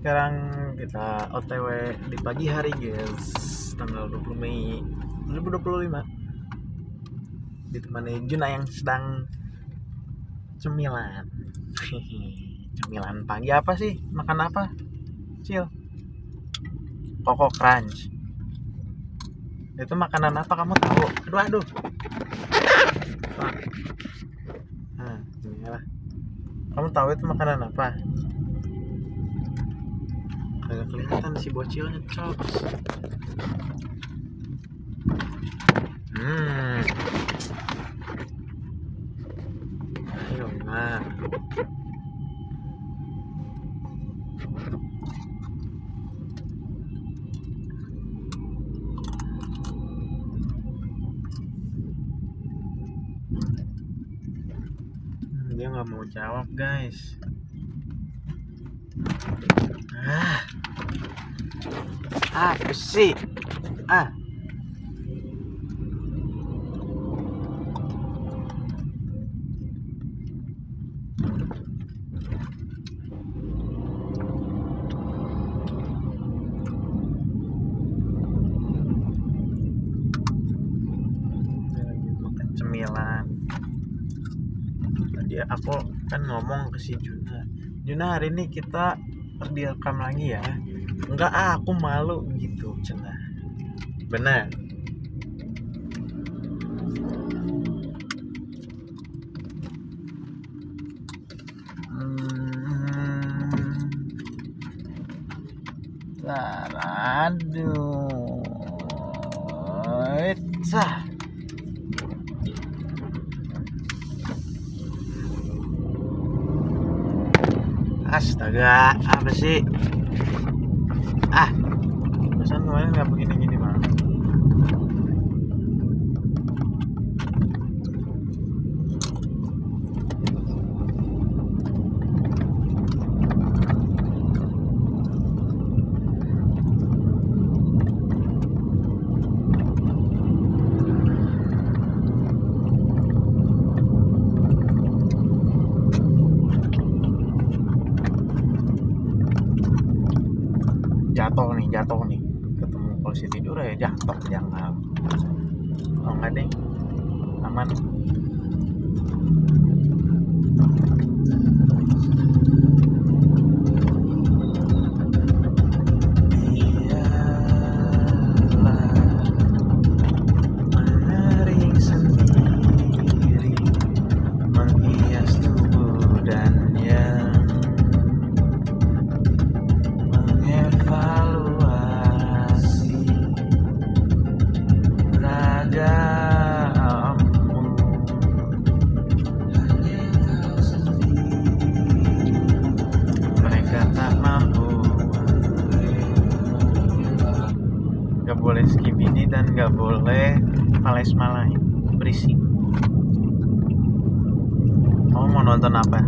sekarang kita OTW di pagi hari guys, tanggal 20 Mei 2025. Ditemani Juna yang sedang cemilan. Cemilan pagi apa sih? Makan apa? Cil. Koko Crunch. Itu makanan apa kamu tahu? Aduh. Nah, inilah. Kamu tahu itu makanan apa? Kagak kelihatan si bocilnya, cops. Ayo, nah. Dia nggak mau jawab, guys. Apa sih? Dia lagi makan cemilan. Tadi aku kan ngomong ke si Juna, hari ini kita direkam lagi ya. Enggak, aku malu gitu, Cina. Benar. Aduh. Astaga, apa sih? Pesan kemarin nggak begini-gini mah. Jatuh nih ketemu polisi tidur ya, jatuh jangan. Oh enggak deh, aman. Mengering sendiri menghias tubuh dan yang gak boleh skibidi dan gak boleh males malai, berisik. Kamu mau nonton apa?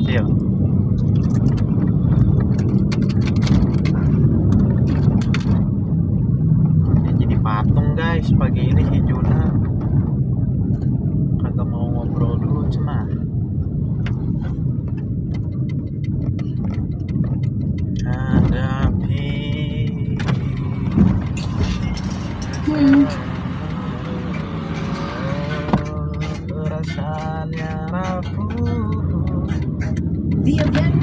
Cil. Dia jadi patung guys pagi ini si Juna. Kagak mau ngobrol dulu cina. Perasaannya rapuh. The event.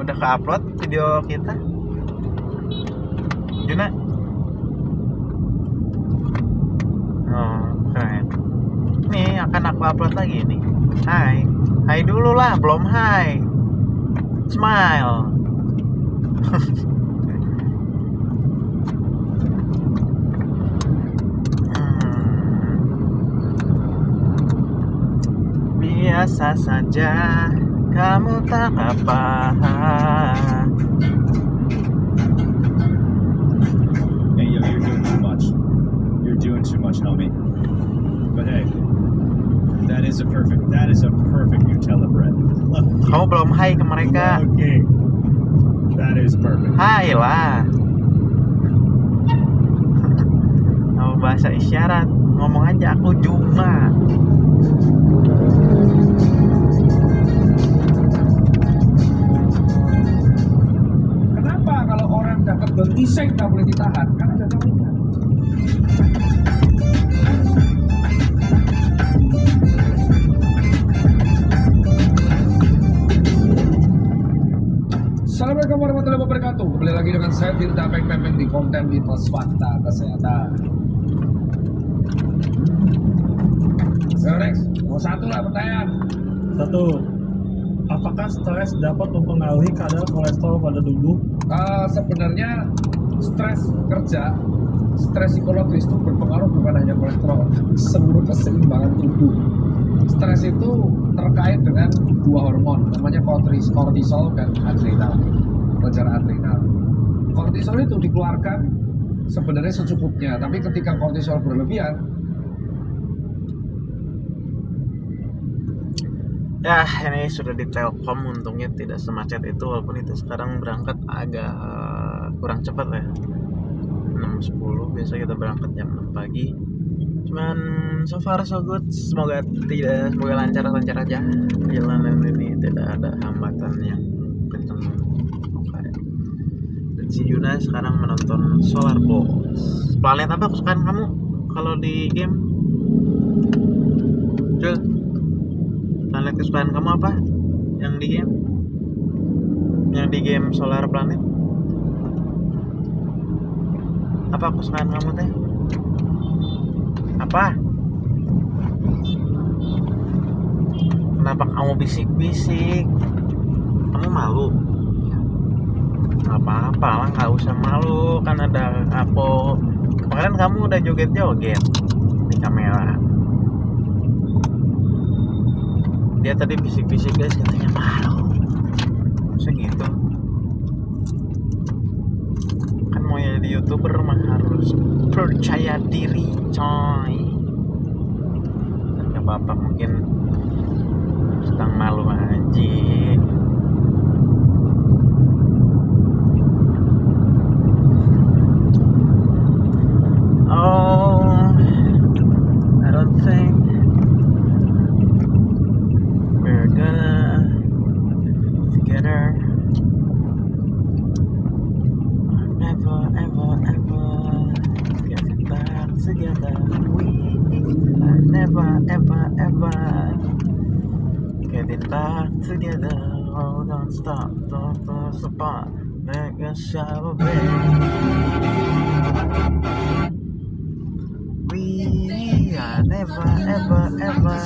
Udah ke-upload video kita, Juna? Oh, keren. Nih akan aku upload lagi nih. Hai dulu lah, belum hai. Smile. biasa saja, kamu tak apa. Hey, yo, you're doing too much. You're doing too much, homie. But hey, that is a perfect Nutella bread. Kamu belum hai ke mereka. Okay. That is perfect. Hai lah. Kamu bahasa isyarat, ngomong aja aku Juma. Kenapa kalau orang dapat berisik nggak boleh ditahan? Karena ada kawinnya. Assalamualaikum warahmatullahi wabarakatuh. Kembali lagi dengan saya Tirta Peng di konten Mitos Fakta Kesehatan. Next, mau satu lah pertanyaan. Satu, apakah stres dapat mempengaruhi kadar kolesterol pada tubuh? Sebenarnya stres kerja, stres psikologis itu berpengaruh bukan hanya kolesterol, seluruh keseimbangan tubuh. Stres itu terkait dengan dua hormon, namanya kortisol dan adrenal, kelenjar adrenal. Kortisol itu dikeluarkan sebenarnya secukupnya, tapi ketika kortisol berlebihan, Ya, ini sudah di Telkom, untungnya tidak semacet itu, walaupun itu sekarang berangkat agak kurang cepat ya. 6.10, biasa kita berangkat jam 6 pagi. Cuman so far so good, semoga lancar aja perjalanan ini, tidak ada hambatan yang kenceng. Dan si Yuna sekarang menonton Solar Balls. Planet apa kesukaan kamu kalau di game? Jul, planet kesukaan kamu apa? Yang di game? Yang di game Solar Planet? Apa kesukaan kamu teh? Apa? Kenapa kamu bisik-bisik? Kamu malu? Gak apa-apa lah, gak usah malu. Kan ada aku. Kemarin kamu udah joget-joget di kamera. Dia tadi bisik-bisik guys, katanya malu. Masa gitu? Kan mau jadi YouTuber mah harus percaya diri, coy. Gak apa-apa, mungkin sedang malu aja. Oh, I don't think we're gonna together. Never, ever, ever getting back together. We are never, ever, ever getting back together. Oh, don't stop apart. Make a shower, baby. We are never, ever, ever.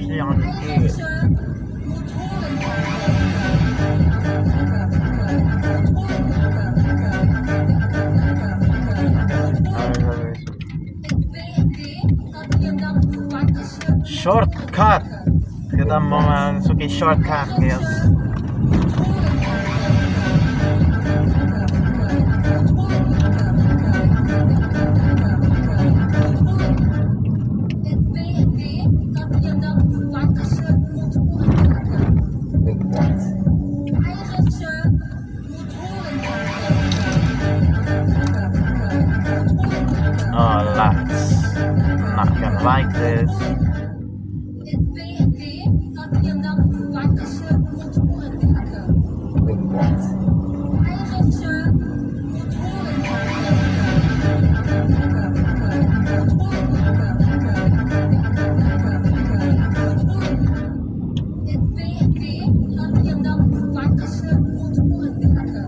Siang dikit. Shortcut. Kita mau masuki shortcut, guys. Oh, lads, I'm not gonna like this.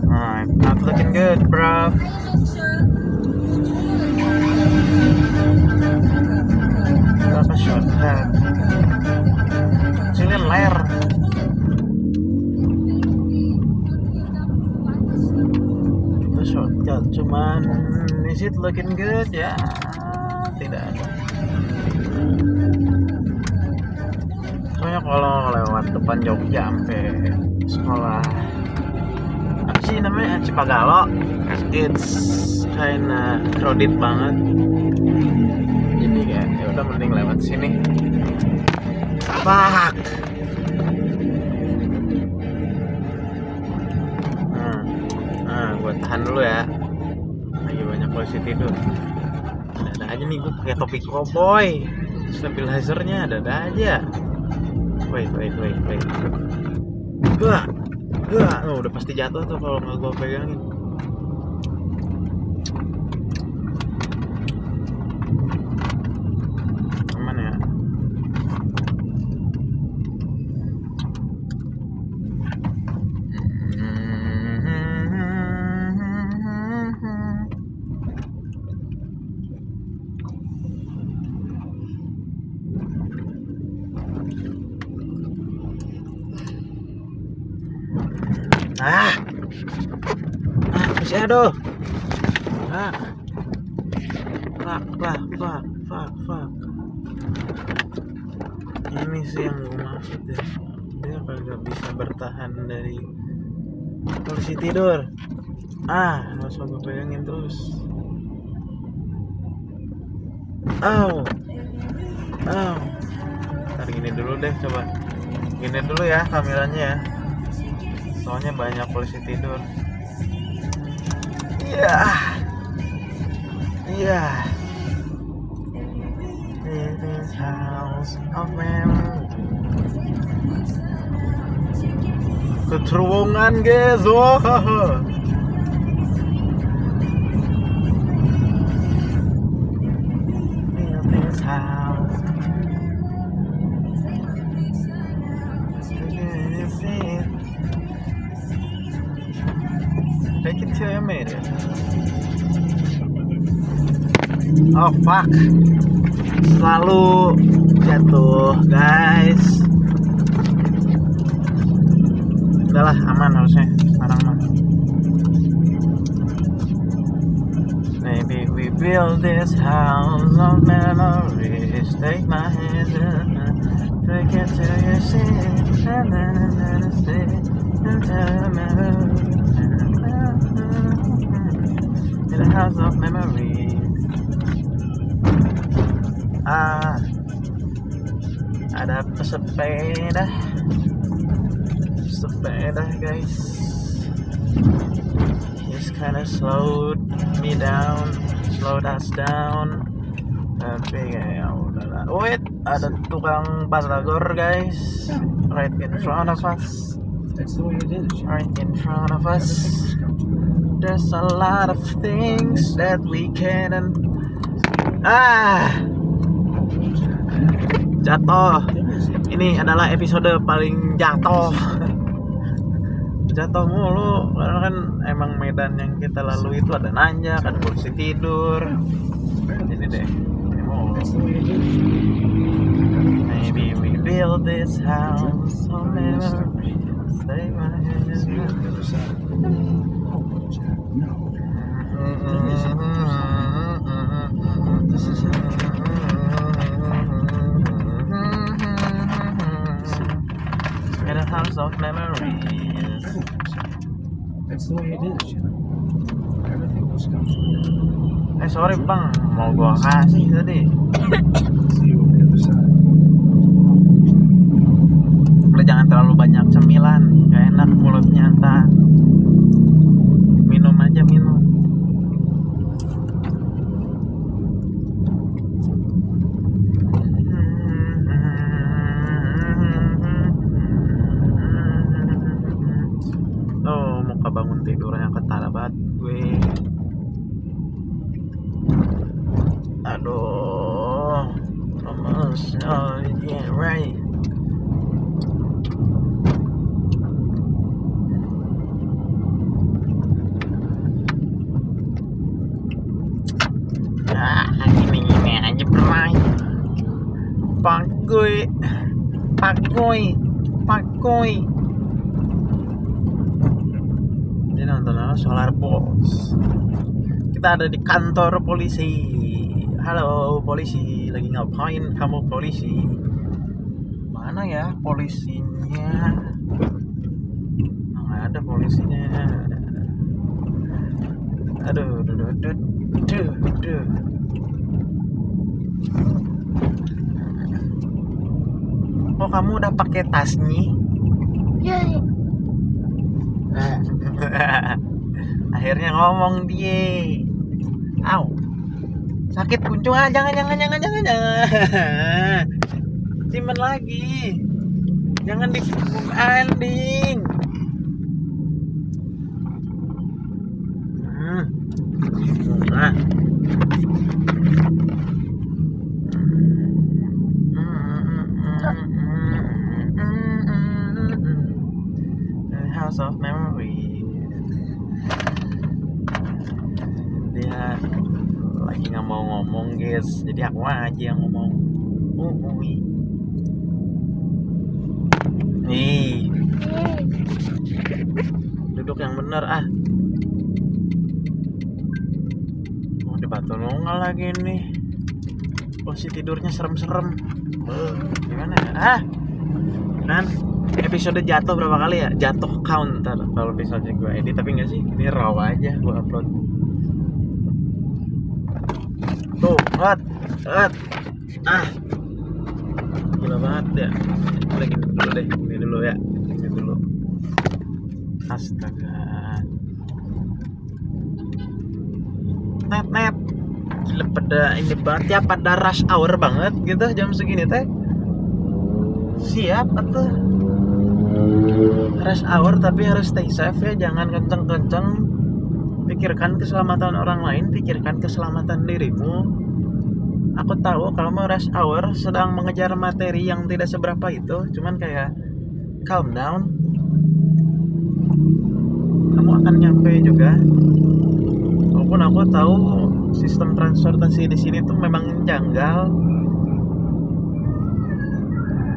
Alright, not looking good, bruh. buset. Sini ler. Itu shortcut, cuman is it looking good? Ya, tidak ada. Soalnya kalau lewat depan Jogja sampai sekolah apa sih namanya Cipagalo, it's kinda crowded banget. Jadi kayak ya udah mending lewat sini. Fuck. Gue tahan dulu ya. Lagi banyak polisi tidur. Ada aja nih gue pakai topi cowboy. Stabilizernya ada aja. Wait. Gak. Oh, udah pasti jatuh tuh kalau nggak gue pegangin. Aman ya. Masih aduh. Fuck. Ini sih yang gue maksud ya. Dia kagak bisa bertahan dari polisi tidur. Nggak usah gue pegangin terus. Ntar gini dulu deh, coba gini dulu ya kameranya ya. Soalnya banyak polisi tidur. Iya. It is house of memory. Keterowongan guys. It is house. Take it to a minute. Oh fuck. Selalu jatuh guys. Udahlah aman harusnya sekarang mah. Maybe we build this house of memories. Take my hand take it to your seat and then stay and tell memories. In a house of memories. Ada pesepeda guys. He's kinda slowed us down. Tapi kayak udahlah. Wait, ada tukang batagor guys, right in front of us. Right in front of us. There's a lot of things that we can't. Jatuh. Ini adalah episode paling jatuh. Jatuh mulu karena kan emang medan yang kita lalui itu ada nanjak, ada polisi tidur. Jadi deh. Maybe we build this house of memories. Take my hand. In a house of memories. That's the way it is, you know. Everything just comes from Sorry bang, mau gua kasih tadi. See you on the other side. Udah jangan terlalu banyak cemilan, gak enak mulutnya ntar. Minum aja minum. Muka bangun tidurnya ketara banget gue. Aduh, almost yeah right. Gini aja bray. Bang. Pakoy. Dia nonton apa? Solar Boss. Kita ada di kantor polisi. Halo polisi, lagi ngapain kamu polisi? Mana ya polisinya? Nggak ada polisinya. Aduh. Oh, kamu udah pakai tasnya? Akhirnya ngomong dia. Au. Sakit kuncung. Jangan. Simpen lagi. Jangan dibanding. Nah. House of Memory. Dia lagi nggak mau ngomong guys, jadi aku aja yang ngomong. Nih, duduk yang bener Mau di Batu Nunggal lagi nih. Posisi tidurnya serem-serem. Gimana ya? Kan episode jatuh berapa kali ya? Jatuh count kalau episode gue edit, tapi nggak sih, ini raw aja gue upload. Tuh, gila banget ya. Gini dulu ya. Astaga. Net. Gila pada ini banget ya, pada rush hour banget gitu jam segini teh. Siap atuh. Rush hour tapi harus stay safe ya, jangan kenceng-kenceng. Pikirkan keselamatan orang lain, pikirkan keselamatan dirimu. Aku tahu kamu rush hour sedang mengejar materi yang tidak seberapa itu, cuman kayak calm down. Kamu akan nyampe juga. Walaupun aku tahu sistem transportasi di sini tuh memang janggal.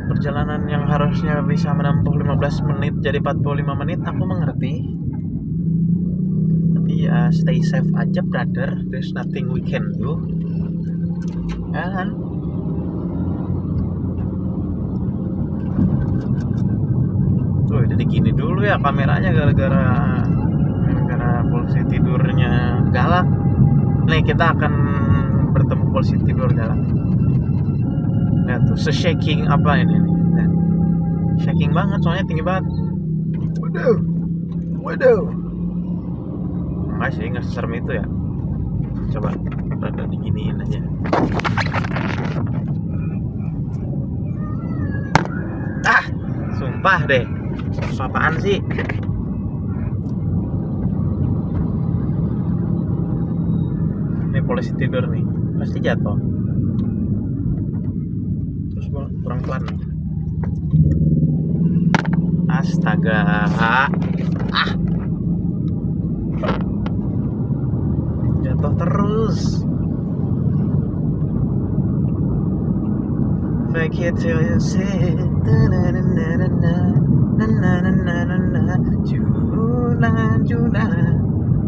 Perjalanan yang harusnya bisa menempuh 15 menit jadi 45 menit, aku mengerti. Tapi ya stay safe aja brother, there's nothing we can do. Ya kan? Tuh jadi gini dulu ya kameranya gara-gara polisi tidurnya galak. Nih kita akan bertemu polisi tidur galak. Lihat tuh, se-shaking apa ini? Lihat. Shaking banget, soalnya tinggi banget. Waduh. Enggak sih, nggak seserem itu ya. Coba rada diginiin aja. Sumpah deh. Apaan sih? Ini polisi tidur nih, pasti jatuh. Terus kurang pelan. Astaga. Jatuh terus. Fake it till you see it. Juna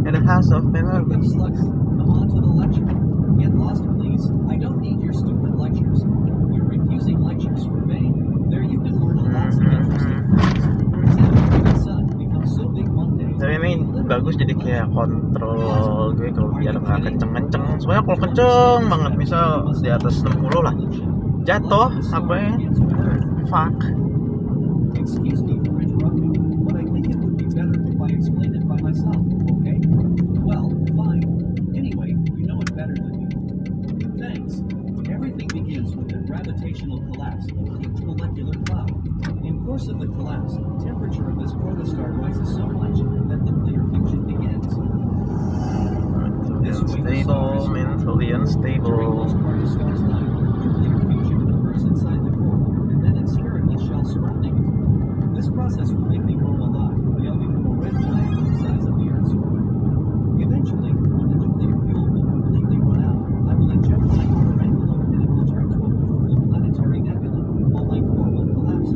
in a house of memories. Come on to the lecture. Get lost, please. I don't need your stupid lectures. You're refusing lectures for vain. There you can learn lots of interesting things. For example, the sun becomes so big one day. Tapi ini bagus jadi kayak kontrol gue kalau biar nggak kenceng-kenceng. Soalnya kalau kenceng banget, misal di atas 60 lah, jatuh apa ya? Fuck. Excuse me for interrupting, but I think it would be better if I explain it by myself, okay? Well, fine. Anyway, you know it better than me. Thanks. Everything begins with the gravitational collapse of a huge molecular cloud. In course of the collapse, temperature of this protostar rises so much that nuclear fusion begins. Mentally unstable. During most part of star's life, nuclear fusion occurs inside the core, and then in spherical shell surrounding it. This process will make the core alive. They'll become a red giant the size of the Earth's orbit. Eventually, when the nuclear fuel will completely run out, I will inject my core envelope and it will turn to a beautiful planetary nebula. All life form will collapse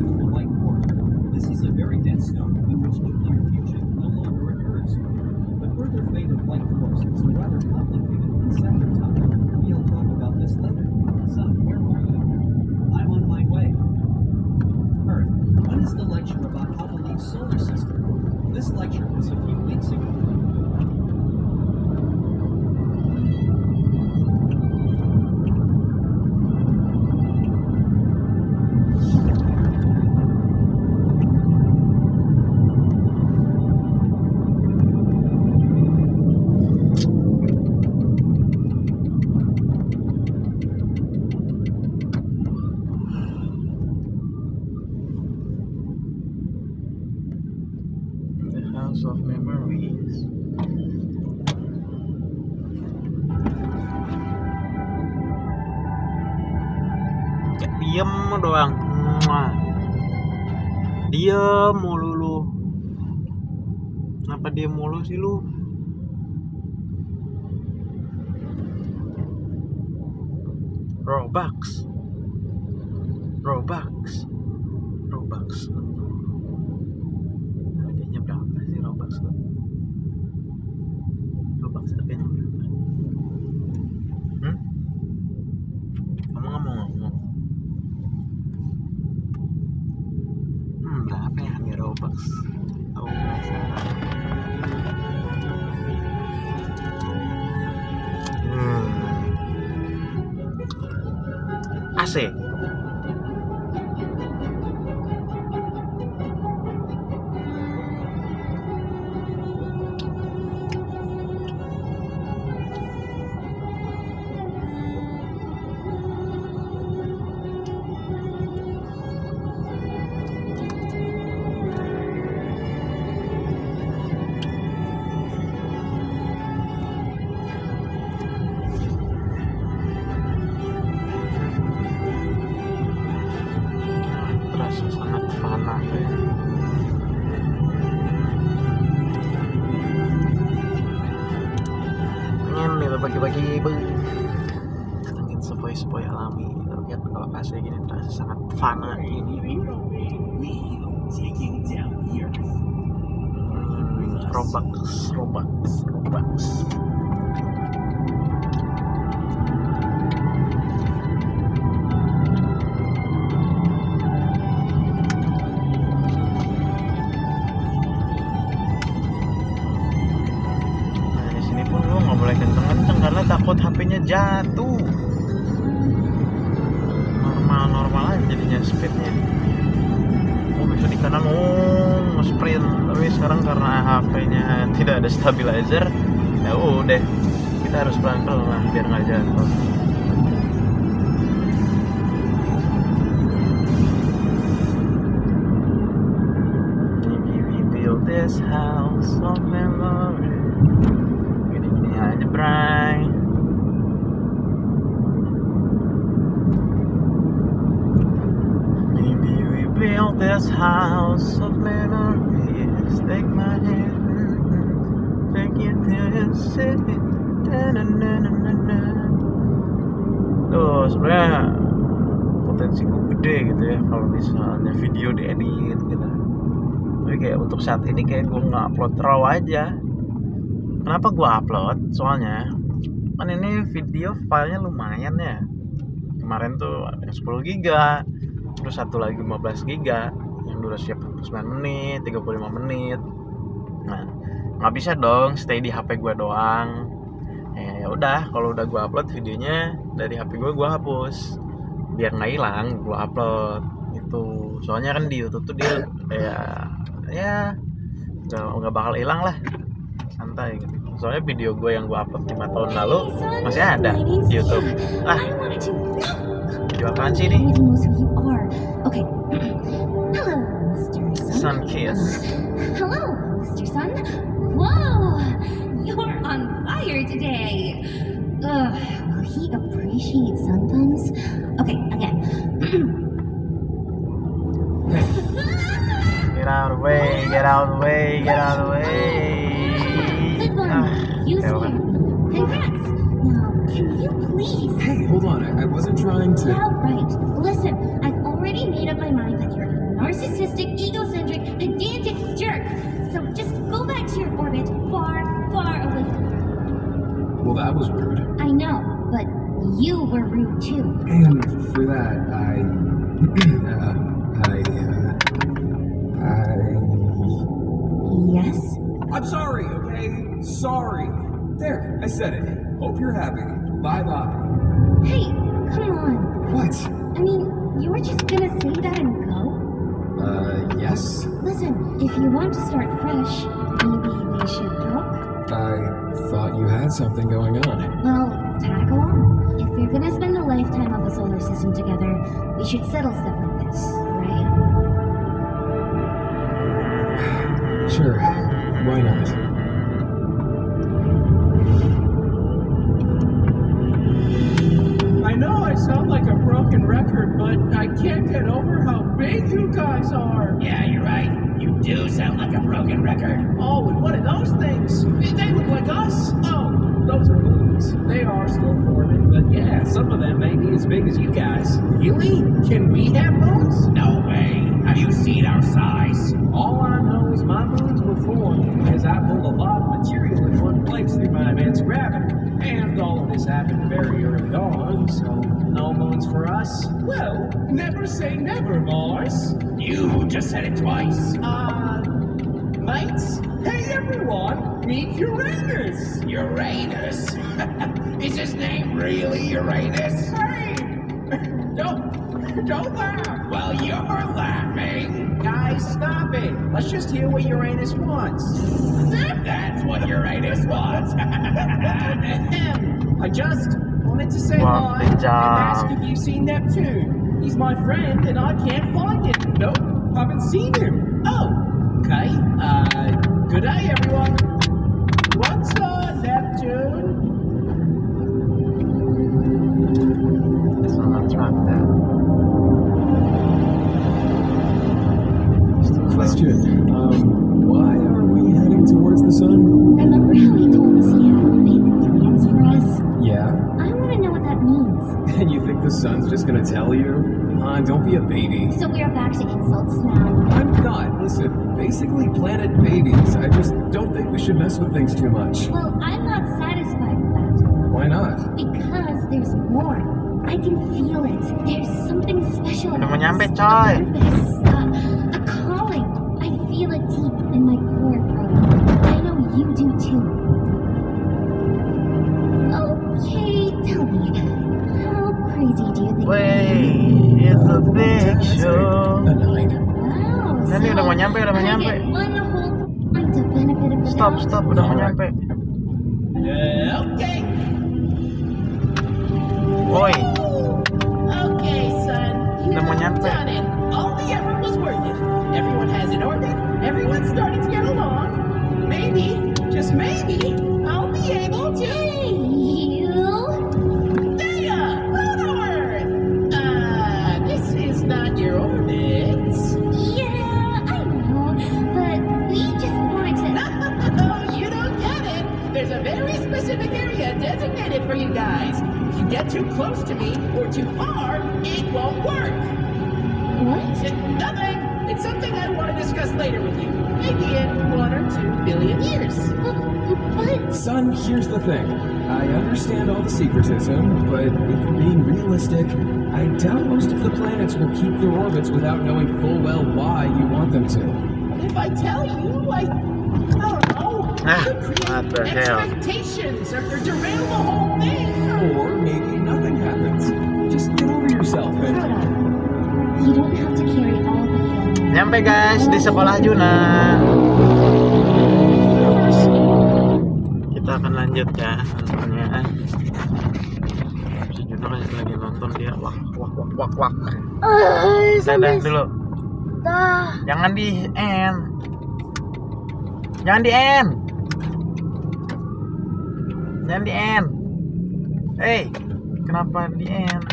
House of Memories. Ya, diem doang. Muah. Diem mulu lu. Kenapa diem mulu sih lu? Robux. Harganya berapa sih Robux lu? Robux harganya berapa? Kamu nggak mau ngomong? Berapa ya harga Robux? Aku penasaran. AC. Terasa sangat fana ya. Pengen gitu pagi-pagi angin sepoi-sepoi alami. Lihat kalau AC gini terasa sangat fana ini. Robux. Nggak boleh kenceng-kenceng karena takut HP-nya jatuh. Normal aja jadinya speednya. Bisa di kanan nge-sprint, tapi sekarang karena HP-nya tidak ada stabilizer, ya udah kita harus pelan-pelan lah biar nggak jatuh. Maybe we build this house of memory. Gini aja, Bray. Maybe we build this house of memories. Take my hand, take it to the city. Tuh, sebenarnya potensiku gede gitu ya kalau misalnya video diedit gitu. Tapi kayak untuk saat ini kayak gue nggak upload raw aja. Kenapa gue upload? Soalnya kan ini video filenya lumayan ya. Kemarin tuh ada 10 giga, terus satu lagi 15 giga yang durasinya 49 menit, 35 menit. Nah, nggak bisa dong stay di HP gue doang. Ya udah, kalau udah gue upload videonya dari HP gue hapus biar nggak hilang, gue upload gitu. Soalnya kan di YouTube tuh dia ya nggak bakal hilang lah, santai gitu. Soalnya video gue yang gue upload 5 tahun lalu masih ada di YouTube. Video apaan sih ini? Okay. Hello, Mr. Sun Kiss. Hello, Mr. Sun. Whoa, you're on fire today. Will he appreciate sun puns? Okay, again. Get out of the way, get out of the way, get out of the way. Good one. You scared me. Congrats. Now, can you please? Hey, hold on. I wasn't trying to. Yeah, right. Listen, I've already made up my mind that you're a narcissistic, egocentric, pedantic jerk. So just go back to your orbit, far, far away from here. Well, that was rude. I know, but you were rude too. And for that, Yes? I'm sorry, okay? Sorry. There, I said it. Hope you're happy. Bye-bye. Hey, come on. What? I mean, you were just gonna say that and go? Yes? Listen, if you want to start fresh, maybe we should talk? I thought you had something going on. Well, tag along. If you're gonna spend a lifetime of a solar system together, we should settle stuff like this, right? Sure. Why not? I know I sound like a broken record, but I can't get over how big you guys are. Yeah, you're right. You do sound like a broken record. Oh, and what are those things? They look like us. Oh, those are moons. They are still forming, but yeah, some of them may be as big as you guys. Really? Can we have moons? No way. Have you seen our size? All I know is my moons were formed because I pulled a lot of material in one place through my immense gravity. And all of this happened very early on, so no moons for us. Well, never say never, Mars. You just said it twice. Mates? Hey everyone, meet Uranus! Uranus? Is his name really Uranus? Hey! Don't laugh! Well, you're laughing. Guys, stop it! Let's just hear what Uranus wants. That's what Uranus wants. I just wanted to say Wah, hi and good ask job. if you've seen Neptune. He's my friend and I can't find him. Nope, haven't seen him. Oh, okay. Good day, everyone. What's Neptune? It's on the track there. Question. Why are we heading towards the sun? Remember how he told us he had big plans for us? Yeah. I want to know what that means. And you think the sun's just gonna tell you? Come on, don't be a baby. So we are back to insults now. I'm not. Listen, basically planet babies. I just don't think we should mess with things too much. Well, I'm not satisfied with that. Why not? Because there's more. I can feel it. There's something special Udah about mau nyampe, this. coy. A purpose. A calling. I feel it deep in my core, Proto. I know you do too. Okay, tell me. How crazy do you think I am? Wait, it's a big show. A 9. Wow, Ini udah mau nyampe, udah mau I nyampe. get one whole point of benefit of the doubt. Stop, udah mau nyampe. Okay. Woi, Okay, son. udah mau nyampe. Done it. All the effort was worth it. Everyone has an orbit. Everyone's starting to get along. Maybe, just maybe, I'll be able to. Hey, you. Data! Proto Earth! This is not your orbit. Yeah, I know, but we just wanted to. No, you don't get it. There's a very specific area designated for you guys. If you get too close to me or too far, it won't work. What? Nothing. It's something I want to discuss later with you. Maybe in 1 or 2 billion years. But Son, here's the thing. I understand all the secretism, but if we're being realistic, I doubt most of the planets will keep their orbits without knowing full well why you want them to. If I tell you, I don't know. Could what the create hell? expectations or derail the whole thing. Or maybe nothing happens. Just get over yourself and... you don't have to carry all the guilt. Nyampe guys di sekolah Juna. Kita akan lanjut ya nontonnya. Si Juna kan lagi nonton dia wak. Dadah dulu. Jangan di end. Jangan di end. Jangan di end. Hey, kenapa di end?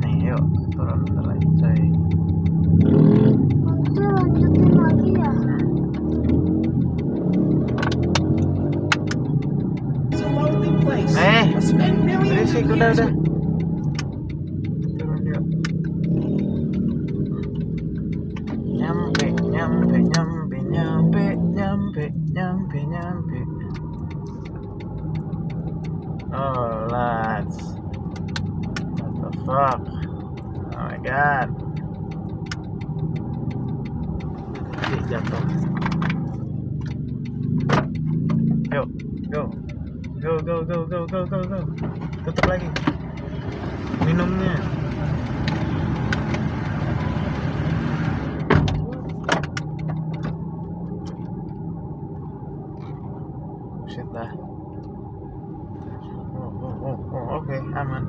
Nih yuk turun bentar lagi coy. Lanjutin lagi ya. It's a lonely place. Eh, I spent millions berisik of udah. years Turun yuk. Nyampe. Oh, lads. What the fuck? Oh my god. Ih, jatuh. Yuk, go. Go. Tutup lagi. Minumnya. Shit dah. Oh, oke, aman.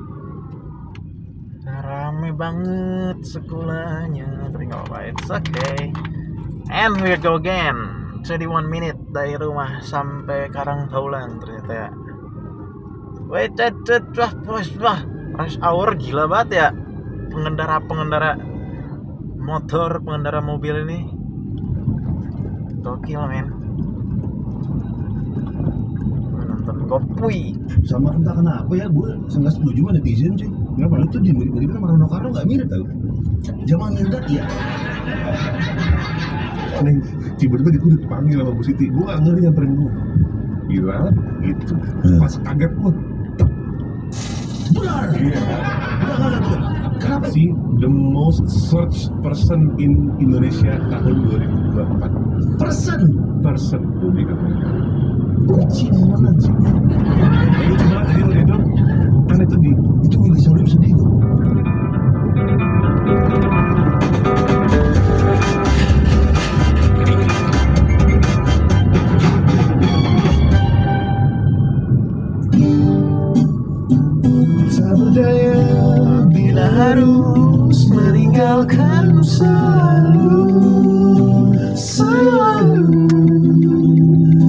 Darah banget sekolahnya. Tapi nggak apa-apa, it's okay. And we go again. 21 minute dari rumah sampai Karangtaulan ternyata ya. Wait, wah, rush hour gila banget ya. Pengendara motor, pengendara mobil ini gokil men. Nonton Gopui sama entah kenapa ya gue nggak setuju sama netizen cuy. Kenapa? Itu di mirip-mirip sama Rano Karno nggak mirip tau. Zaman Mirdat ya. Nih, tiba-tiba gue dipanggil sama Bu Siti. Gue nggak ngerti nyamperin gue. Gila, gitu. Pas kaget gue. Benar. Benar tuh. Kenapa sih the most searched person in Indonesia tahun 2024? Person publik Amerika. Kucing mana sih? Lu coba tadi lo itu kan itu Willy Salim sedih kok. Tak berdaya bila harus meninggalkanmu selalu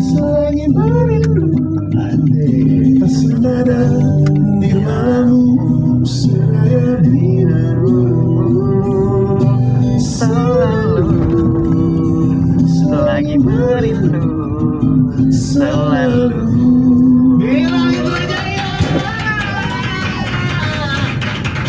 selagi merindu andai senada di malammu seraya binamu selalu selagi merindu selalu.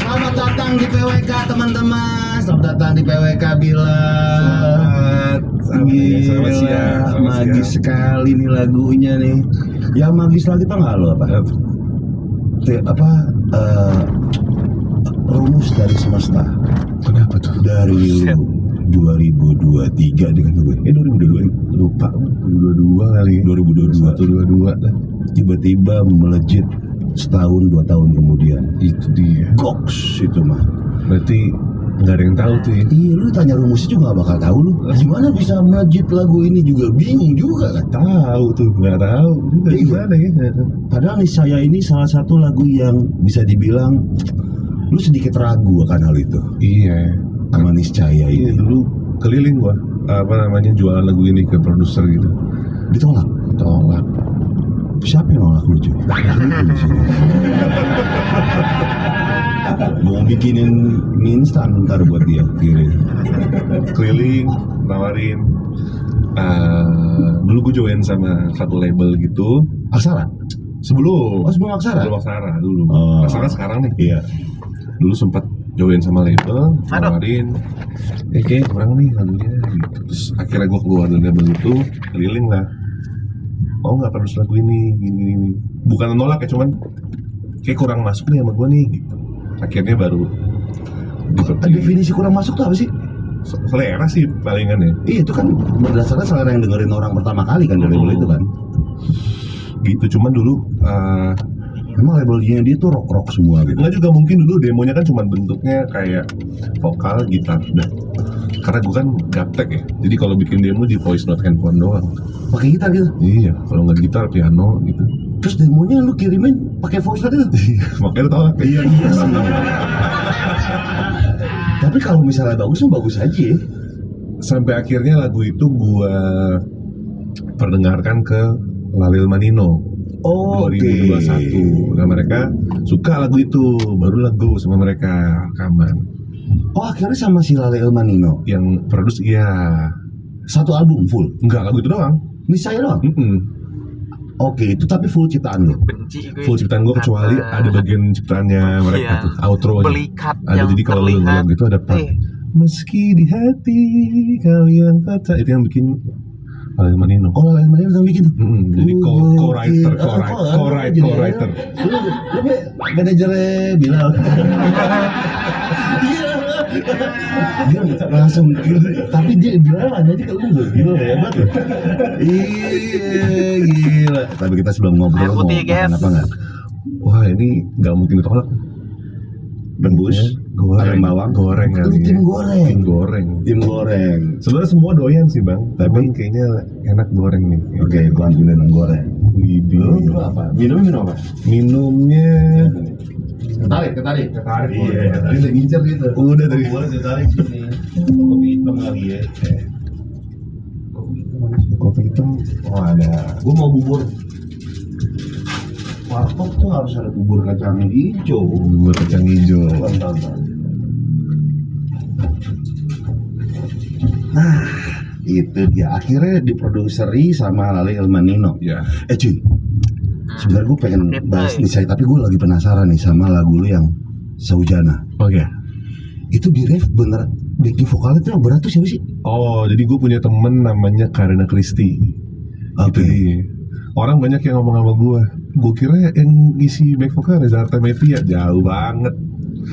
Selamat datang di PWK teman-teman. Selamat datang di PWK Bilar. Selamat siang. Magis sekali nih lagunya nih. Yang magis lagi tau nggak lo apa? Rumus dari semesta. Kenapa tuh? Dari 2023 dengan gue. 2022 lupa. 2022 kali. 2022. Tiba-tiba melejit setahun 2 tahun kemudian. Itu dia. Goks itu mah. Berarti nggak ada yang tahu tuh ya? Iya, lu tanya rumusnya juga nggak bakal tahu lu. Gimana bisa melejit lagu ini juga bingung juga kan? Nggak tahu. Gimana ya? Padahal nih saya ini salah satu lagu yang bisa dibilang lu sedikit ragu akan hal itu. Iya. Sama Niscaya ini. Iya, dulu keliling gua jualan lagu ini ke produser gitu. Ditolak. Siapa yang nolak lu cuy? Mau bikinin mie instan ntar buat dia kirim. Keliling nawarin. Dulu gue join sama satu label gitu. Aksara? Sebelum Aksara? Sebelum Aksara dulu. Oh. Aksara sekarang nih. Iya. Dulu sempat join sama label, nawarin. Kayak kurang nih lagunya gitu. Terus akhirnya gue keluar dari label itu, keliling lah. Oh nggak perlu lagu ini, gini. Bukan nolak ya, cuman kayak kurang masuk nih sama gue nih gitu. Akhirnya baru definisi kurang masuk tuh apa sih? Selera sih palingan ya. Iya, itu kan berdasarkan selera yang dengerin orang pertama kali kan dari label itu kan. Gitu, cuman dulu emang labelnya dia tuh rock semua gitu. Nggak juga, mungkin dulu demonya kan cuman bentuknya kayak vokal, gitar, dah. Karena gue kan gaptek ya, jadi kalau bikin demo di voice note handphone doang. Pakai gitar gitu? Iya, kalau nggak gitar, piano gitu. Terus demonya lu kirimin pakai voice note itu? Iya, makanya tolak. Iya sih. Tapi kalau misalnya bagus aja ya. Sampai akhirnya lagu itu gue perdengarkan ke Lalil Manino. Oh, 2021. Nah mereka suka lagu itu, baru lagu sama mereka rekaman. Oh, akhirnya sama si Lalil Manino yang produce. Iya. Satu album full? Enggak, lagu itu doang. Ini saya doang? Oke, itu tapi full ciptaan lo? Full ciptaan gue, kecuali ada bagian ciptaannya mereka tuh, outro-nya. Ada, jadi kalau lu ngeliat gitu ada part meski di hati kalian patah, itu yang bikin Lalil Manino. Oh, Lalil Manino yang bikin? Jadi co-writer. Lu manajernya Bilal. Dia langsung tapi dia Bilal aja ke lu, gila hebat loh. Iya, gila. Tapi kita sebelum ngobrol mau makan apa nggak? Wah, ini nggak mungkin ditolak. Rebus, goreng bawang, goreng kali. Tim goreng. Sebenarnya semua doyan sih bang, tapi kayaknya enak goreng nih. Oke, gua ambilin goreng. Minum apa? Minum apa? Minumnya Ketarik. Iya, tadi udah ngincer gitu. Udah tadi. Boleh ditarik sini. Kopi hitam lagi ya. Kopi hitam. Oh ada. Gue mau bubur. Warkop tuh harus ada bubur kacang hijau. Bubur kacang hijau. Bentar. Nah, itu dia. Akhirnya diproduseri sama Lale El Manino. Ya. Cuy, sebenarnya gue pengen bahas nih saya, tapi gue lagi penasaran nih sama lagu lu yang Saujana. Oke. Itu di ref bener backing vokalnya tuh yang berat tuh siapa sih? Oh, jadi gue punya temen namanya Karina Christie. Oke. Orang banyak yang ngomong sama gue. Gue kira yang isi back vokal Reza Artamevia. Jauh banget.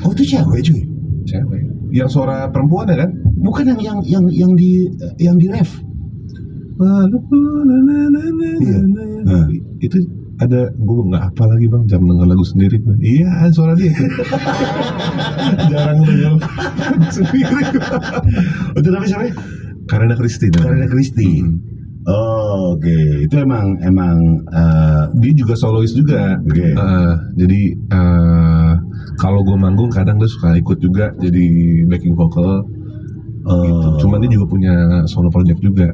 Oh itu cewek cuy? Cewek. Yang suara perempuan ya kan? Bukan yang di ref. Iya. Nah, itu ada, gue nggak apa lagi bang, jam denger lagu sendiri. Iya, suara dia tuh. Jarang denger sendiri. Itu namanya siapa? Karina Christie. Oh, oke. Itu emang dia juga solois juga. Oke. Jadi kalau gue manggung kadang dia suka ikut juga jadi backing vocal. Gitu. Cuman dia juga punya solo project juga.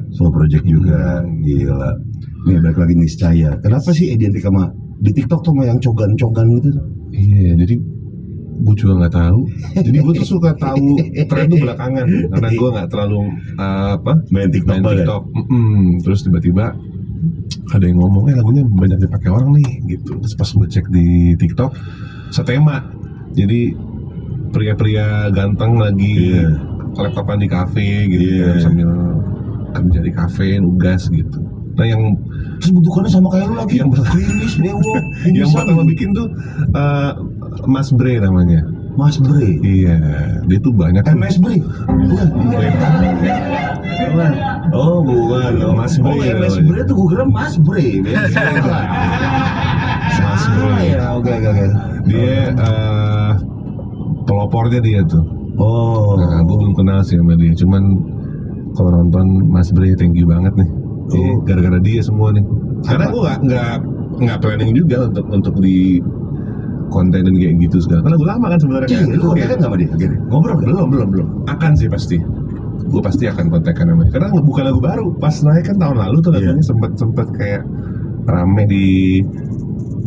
Gila. Nih balik lagi Niscaya. Kenapa sih identik sama di TikTok tuh sama yang cogan-cogan gitu? Iya, jadi gue juga nggak tahu. Jadi gue tuh suka tahu tren tuh belakangan karena gue nggak terlalu main TikTok. Terus tiba-tiba ada yang ngomong lagunya banyak dipakai orang nih gitu. Terus pas gue cek di TikTok setema. Jadi pria-pria ganteng lagi laptopan di kafe gitu sambil kerja di kafe nugas gitu. Nah yang terus bentukannya sama kayak lu lagi, yang klinis bewok. Yang pertama bikin tuh Mas Bre namanya. Mas Bre. Iya, dia tuh banyak. MS Bre. Oh bukan, Mas Bre. Oh MS Bre tuh gue kira Mas Bre. Mas Bre. Ya oke. Dia pelopornya dia tuh. Oh. Nah, gue belum kenal sih sama dia. Cuman kalau nonton Mas Bre, thank you banget nih. Gara-gara dia semua nih. Karena gue nggak planning juga untuk di kontenin kayak gitu segala. Karena gue lama kan sebenarnya. Iya, lu kontekan nggak sama dia? Ngobrol? Belum. Akan sih pasti. Gue pasti akan kontekan sama dia. Karena bukan lagu baru. Pas naik kan tahun lalu tuh lagunya sempet kayak rame di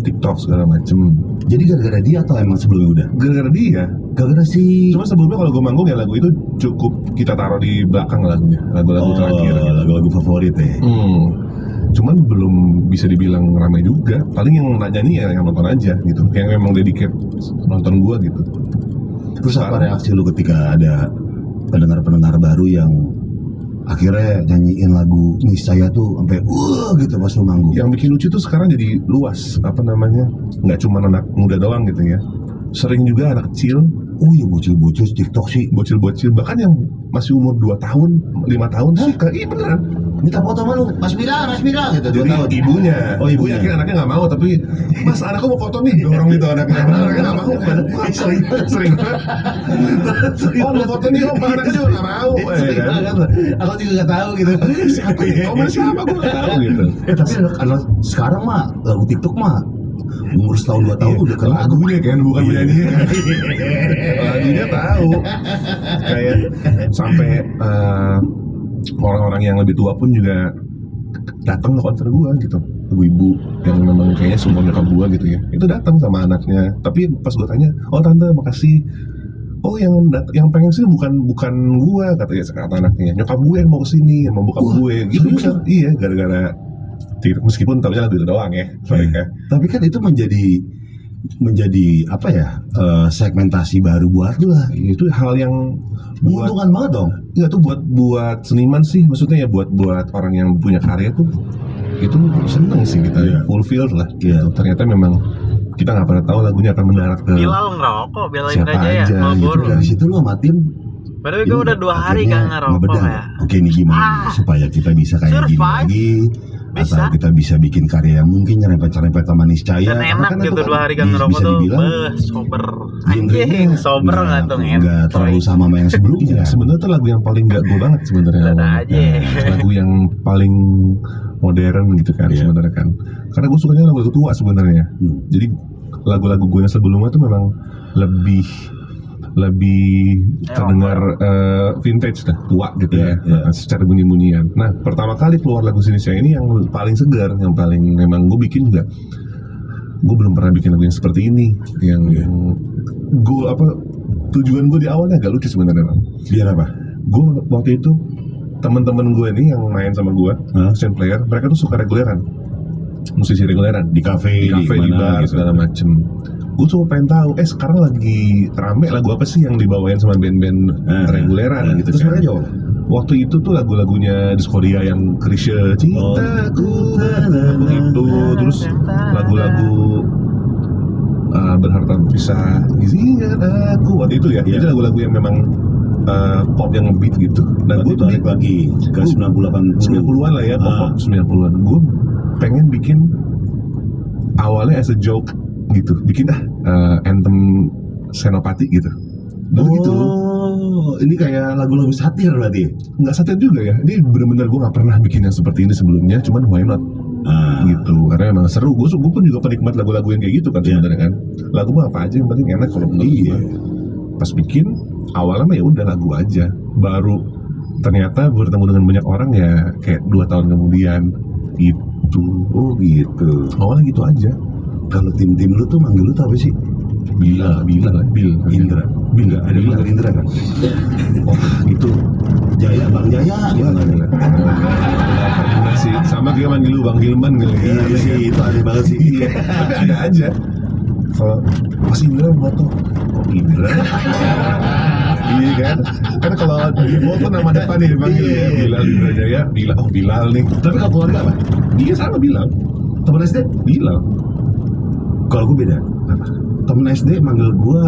TikTok segala macem. Jadi gara-gara dia atau emang sebelumnya udah? Gara-gara dia. Gara-gara sih. Cuma sebelumnya kalau gue manggung ya lagu itu cukup kita taruh di belakang lagunya. Lagu-lagu terakhir. Lagu-lagu favorit ya. Cuman belum bisa dibilang ramai juga. Paling yang nyanyi ya yang nonton aja gitu. Yang memang dedicate nonton gue gitu. Terus apa reaksi lu ketika ada pendengar-pendengar baru yang akhirnya nyanyiin lagu Niscaya tuh sampai gitu pas lu manggung? Yang bikin lucu tuh sekarang jadi luas, nggak cuma anak muda doang gitu ya, sering juga anak kecil. Oh iya, bocil-bocil TikTok sih, bocil-bocil bahkan yang masih umur 2 tahun, 5 tahun sih, iya beneran. Minta foto sama lu, Mas Mira gitu. Jadi ibunya, ibunya akhirnya anaknya nggak mau, tapi Mas anakku mau foto nih, dorong gitu anaknya nggak mau. Sering banget. Oh mau foto nih, anaknya juga nggak mau. Aku juga nggak tahu gitu. Siapa gue nggak tahu gitu. Tapi kalau sekarang mah lagu TikTok mah umur setahun 2 tahun udah kenal lagunya kan, bukan penyanyinya. Lagunya tahu. Kayak sampai orang-orang yang lebih tua pun juga datang ke konser gua gitu. Ibu-ibu yang memang kayaknya semua nyokap gua gitu ya. Itu datang sama anaknya. Tapi pas gua tanya, "Oh tante, makasih." Oh yang pengen sini bukan gua kata anaknya. Nyokap gue yang mau kesini, yang mau buka gue. Gitu kan. Iya, gara-gara meskipun tahunya lagu itu doang ya mereka. Tapi kan itu menjadi apa ya, segmentasi baru buat lu lah. Itu hal yang menguntungkan banget dong. Iya tuh buat seniman sih, maksudnya ya buat orang yang punya karya tuh itu seneng sih kita, fulfilled lah. Gitu. Ternyata memang kita nggak pernah tahu lagunya akan mendarat ke Bilal ngerokok, Bilal siapa Indrajaya, aja gitu. Dari situ lu sama tim. Padahal gue udah 2 hari gak ngerokok ya. Oke, ini gimana supaya kita bisa kayak gini lagi? Atau kita bisa bikin karya yang mungkin nyerempet-nyerempet sama Niscaya. Dan enak gitu 2 hari gak ngerokok tuh, sober. Anjing, sober gak tuh nggak terlalu sama yang sebelumnya. Sebenarnya tuh lagu yang paling gak gue banget sebenarnya. Lagu yang paling modern gitu kan sebenarnya kan. Karena gue sukanya lagu tua sebenarnya. Jadi lagu-lagu gue yang sebelumnya tuh memang lebih terdengar vintage lah, tua gitu ya, secara bunyi-bunyian. Nah, pertama kali keluar lagu Sinisnya ini yang paling segar, yang paling memang gue bikin juga. Gue belum pernah bikin lagu yang seperti ini, yang gue tujuan gue di awalnya agak lucu sebenarnya, Bang. Biar apa? Gue waktu itu teman-teman gue nih yang main sama gue, session player, mereka tuh suka reguleran, musisi reguleran di kafe, di bar gitu, segala macem. Gue cuma pengen tahu, sekarang lagi rame lagu apa sih yang dibawain sama band-band reguleran gitu. Terus mereka jawab, waktu itu tuh lagu-lagunya Diskoria yang Krisya Cintaku begitu, terus lagu-lagu Berharta Berpisah, Izinkan Aku, waktu itu ya. Jadi lagu-lagu yang memang pop yang ngebeat gitu. Dan gue balik lagi ke 90-an lah ya, pop 90-an. Gue pengen bikin awalnya as a joke gitu, bikin anthem Senopati gitu. Gitu. Ini kayak lagu-lagu satir berarti? Nggak satir juga ya. Ini benar-benar gue nggak pernah bikin yang seperti ini sebelumnya. Cuman why not? Gitu. Karena emang seru. Gue pun juga penikmat lagu-lagu yang kayak gitu kan sebenarnya kan. Lagu mah apa aja yang penting enak kalau menurut gue. Pas bikin awalnya mah ya udah lagu aja. Baru ternyata bertemu dengan banyak orang ya kayak 2 tahun kemudian gitu. Oh gitu. Awalnya gitu aja. Kalau tim-tim lu tuh manggil lu tuh apa sih? Bill. Indra. Bill. Ada yang manggil Indra kan? Wah gitu. Jaya, Bang Jaya. Gimana? Pernah sih. Sama kayak manggil lu Bang Gilman gitu. Iya sih, itu aneh banget sih. Tapi ada aja. Kalau Mas Indra foto, kok Indra? Iya kan? Kan kalau di foto nama depan nih dipanggil ya. Bilal Indra Jaya, Bilal. Oh Bilal nih. Tapi kalau keluarga apa? Dia sama Bilal. Temen SD? Bilal. Kalau gue beda. Apa? Temen SD manggil gue,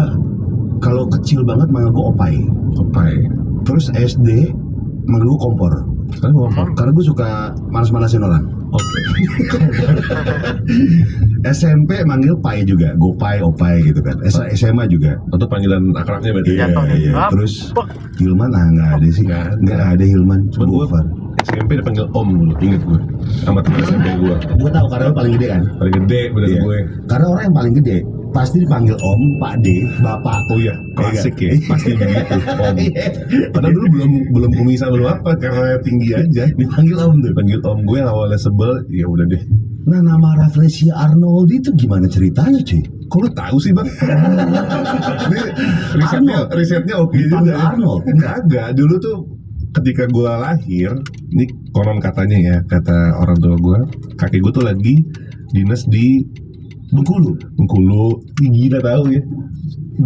kalau kecil banget manggil gue Opai. Terus SD manggil gue Kompor. Karena gue suka manas-manasin orang. Oke. SMP manggil Pai juga, Gopai, Opai gitu kan. SMA juga. Atau panggilan akrabnya berarti. Iya. Terus Hilman nggak ada sih. Nggak ada Hilman. Cuma gue SMP dipanggil Om dulu, inget gue. Sama temen SMP gue. Gue tahu karena lo paling gede kan. Paling gede bener gue. Karena orang yang paling gede pasti dipanggil Om, Pak D, Bapak. Oh iya, klasik ya. Pasti begitu, Om. Padahal dulu belum kumisan belum apa, karena tinggi aja. Dipanggil Om tuh. Panggil Om. Gue yang awalnya sebel, ya udah deh. Nah, nama Rafflesia Arnold itu gimana ceritanya, cuy? Kok lu tahu sih, Bang? Ini risetnya oke juga. Arnold? Enggak. Dulu tuh ketika gue lahir, ini konon katanya ya, kata orang tua gue, kakek gue tuh lagi dinas di Bengkulu, gila tahu ya.